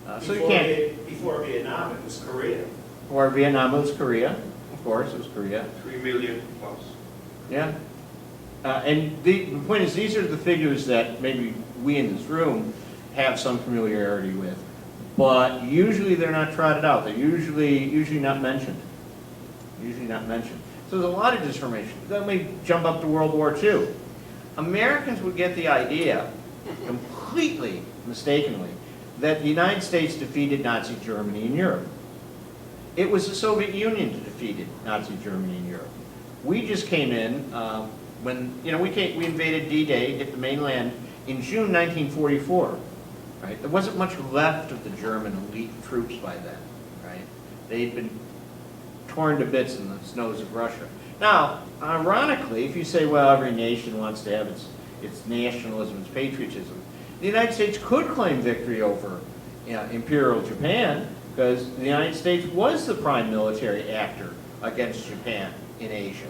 right? So you can't. Before Vietnam, it was Korea. Or Vietnam, it was Korea. Of course, it was Korea. 3 million plus. Yeah. And the point is, these are the figures that maybe we in this room have some familiarity with. But usually they're not trotted out. They're usually not mentioned. Usually not mentioned. So there's a lot of disinformation. Let me jump up to World War II. Americans would get the idea, completely mistakenly, that the United States defeated Nazi Germany in Europe. It was the Soviet Union that defeated Nazi Germany in Europe. We just came in when we invaded D-Day, hit the mainland in June 1944. Right? There wasn't much left of the German elite troops by then. Right? They'd been torn to bits in the snows of Russia. Now, ironically, if you say, well, every nation wants to have its nationalism, its patriotism, the United States could claim victory over Imperial Japan, because the United States was the prime military actor against Japan in Asia.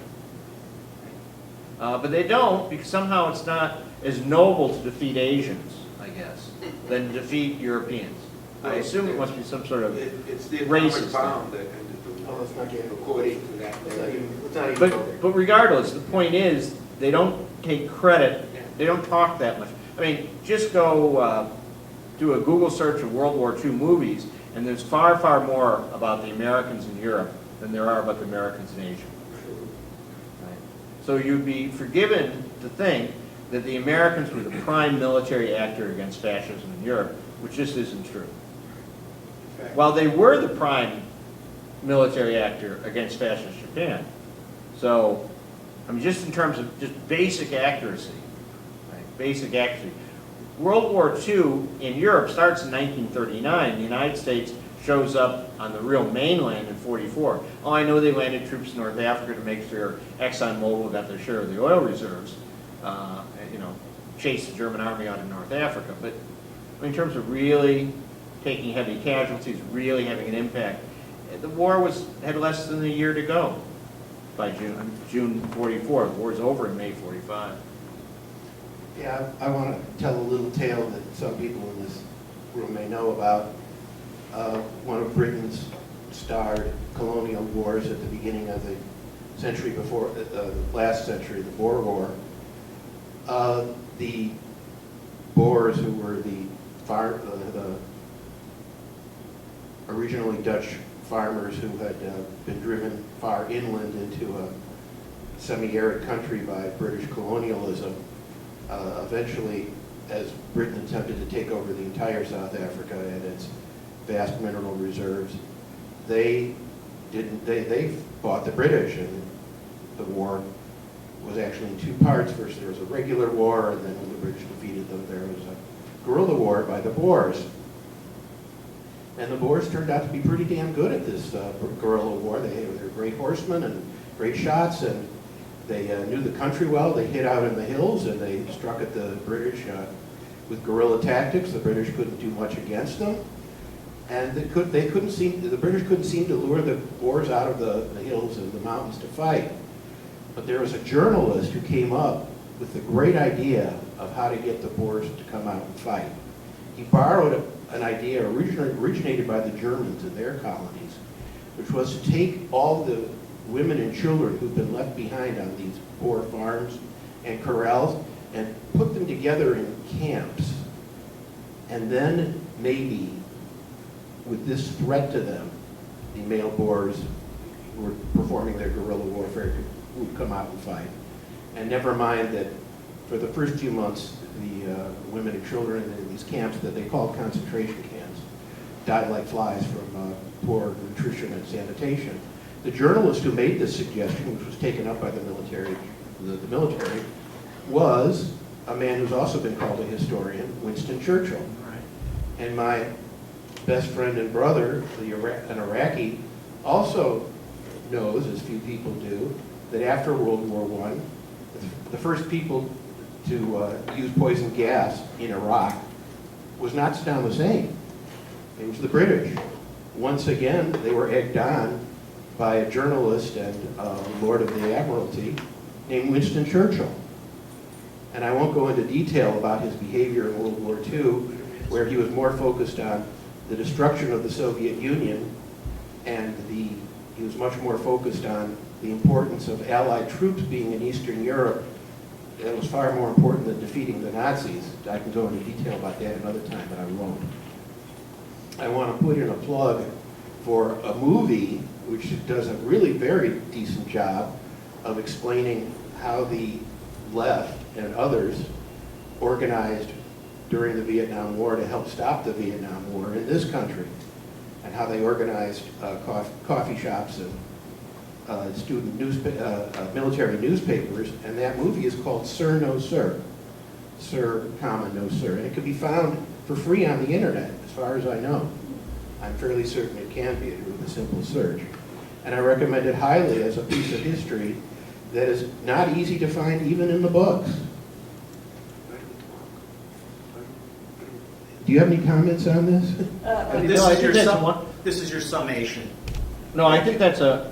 But they don't, because somehow it's not as noble to defeat Asians, I guess, than to defeat Europeans. I assume it must be some sort of It's the racist atomic bomb that ended the war. Oh, let's not get into According to that. Let's not even go there. But regardless, the point is, they don't take credit, they don't talk that much. I mean, just go do a Google search of World War II movies, and there's far, far more about the Americans in Europe than there are about the Americans in Asia. Right? So you'd be forgiven to think that the Americans were the prime military actor against fascism in Europe, which just isn't true. While they were the prime military actor against fascist Japan. So, I mean, just in terms of just basic accuracy, right? Basic accuracy. World War II in Europe starts in 1939. The United States shows up on the real mainland in 44. Oh, I know they landed troops in North Africa to make sure ExxonMobil got their share of the oil reserves, chase the German army out of North Africa. But in terms of really taking heavy casualties, really having an impact, the war had less than a year to go by June 44. The war's over in May 45. Yeah, I want to tell a little tale that some people in this room may know about. One of Britain's starred colonial wars at the beginning of the century before, last century, the Boer War. The Boers, who were the originally Dutch farmers who had been driven far inland into a semi-arid country by British colonialism, eventually, as Britain attempted to take over the entire South Africa and its vast mineral reserves, they fought the British, and the war was actually in two parts. First there was a regular war, and then when the British defeated them, there was a guerrilla war by the Boers. And the Boers turned out to be pretty damn good at this guerrilla war. They were great horsemen and great shots, and they knew the country well. They hid out in the hills, and they struck at the British with guerrilla tactics. The British couldn't do much against them, and the British couldn't seem to lure the Boers out of the hills and the mountains to fight. But there was a journalist who came up with the great idea of how to get the Boers to come out and fight. He borrowed an idea originated by the Germans in their colonies, which was to take all the women and children who've been left behind on these Boer farms and corrals and put them together in camps. And then maybe, with this threat to them, the male Boers who were performing their guerrilla warfare would come out and fight. And never mind that for the first few months, the women and children in these camps that they called concentration camps died like flies from poor nutrition and sanitation. The journalist who made this suggestion, which was taken up by the military, was a man who's also been called a historian, Winston Churchill. Right. And my best friend and brother, an Iraqi, also knows, as few people do, that after World War I, the first people to use poison gas in Iraq was not Saddam Hussein. It was the British. Once again, they were egged on by a journalist and Lord of the Admiralty named Winston Churchill. And I won't go into detail about his behavior in World War II, where he was more focused on the destruction of the Soviet Union, and he was much more focused on the importance of Allied troops being in Eastern Europe. That was far more important than defeating the Nazis. I can go into detail about that another time, but I won't. I want to put in a plug for a movie which does a really very decent job of explaining how the left and others organized during the Vietnam War to help stop the Vietnam War in this country, and how they organized coffee shops and military newspapers. And that movie is called Sir, No Sir. Sir, comma, no sir. And it can be found for free on the internet, as far as I know. I'm fairly certain it can be with a simple search. And I recommend it highly as a piece of history that is not easy to find even in the books. Do you have any comments on this? This is your summation. No, I think that's a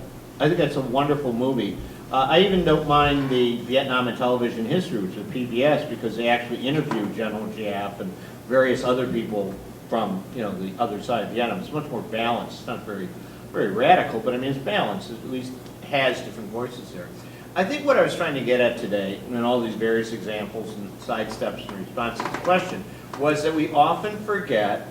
wonderful movie. I even don't mind the Vietnam and Television History, which is PBS, because they actually interviewed General Giap and various other people from the other side of Vietnam. It's much more balanced. It's not very radical, but I mean it's balanced. It at least has different voices there. I think what I was trying to get at today, in all these various examples and sidesteps in response to the question, was that we often forget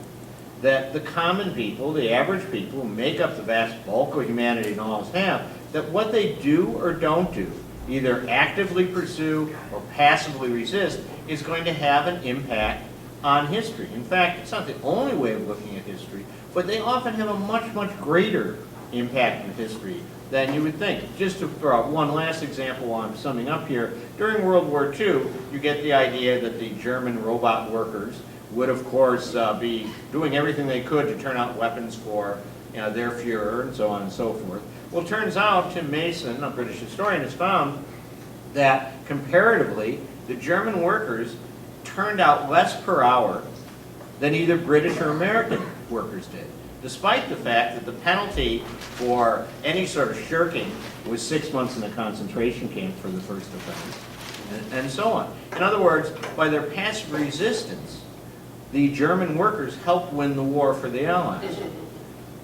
that the common people, the average people who make up the vast bulk of humanity and always have, that what they do or don't do, either actively pursue or passively resist, is going to have an impact on history. In fact, it's not the only way of looking at history, but they often have a much, much greater impact on history than you would think. Just to throw out one last example while I'm summing up here, during World War II, you get the idea that the German robot workers would, of course, be doing everything they could to turn out weapons for their Fuhrer and so on and so forth. Well, it turns out Tim Mason, a British historian, has found that comparatively, the German workers turned out less per hour than either British or American workers did, despite the fact that the penalty for any sort of shirking was 6 months in a concentration camp for the first offense, and so on. In other words, by their passive resistance, the German workers helped win the war for the Allies.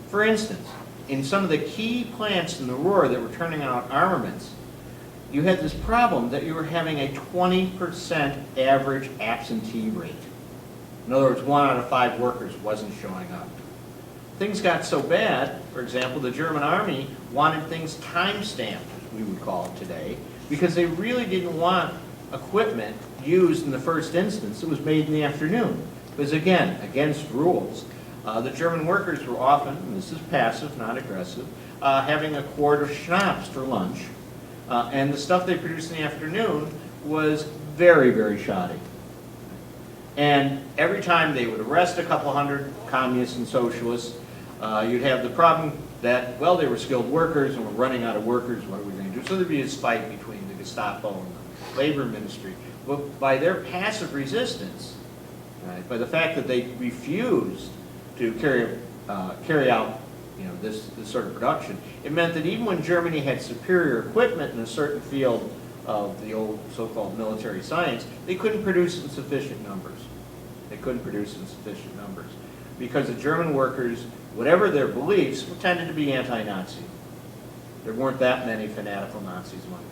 For instance, in some of the key plants in the Ruhr that were turning out armaments, you had this problem that you were having a 20% average absentee rate. In other words, 1 out of 5 workers wasn't showing up. Things got so bad, for example, the German army wanted things time-stamped, as we would call it today, because they really didn't want equipment used in the first instance that was made in the afternoon. Because again, against rules, the German workers were often, and this is passive, not aggressive, having a quart of schnapps for lunch, and the stuff they produced in the afternoon was very, very shoddy. And every time they would arrest a couple hundred communists and socialists, you'd have the problem that, well, they were skilled workers and we're running out of workers, what are we going to do? So there'd be a fight between the Gestapo and the Labor Ministry. But by their passive resistance, right, by the fact that they refused to carry out this sort of production, it meant that even when Germany had superior equipment in a certain field of the old so-called military science, they couldn't produce in sufficient numbers. They couldn't produce in sufficient numbers because the German workers, whatever their beliefs, tended to be anti-Nazi. There weren't that many fanatical Nazis among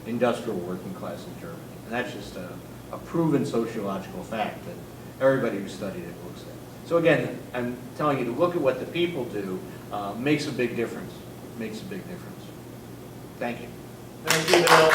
the industrial working class in Germany. And that's just a proven sociological fact that everybody who studied it looks at. So again, I'm telling you to look at what the people do makes a big difference. Makes a big difference. Thank you. Thank you, Bill.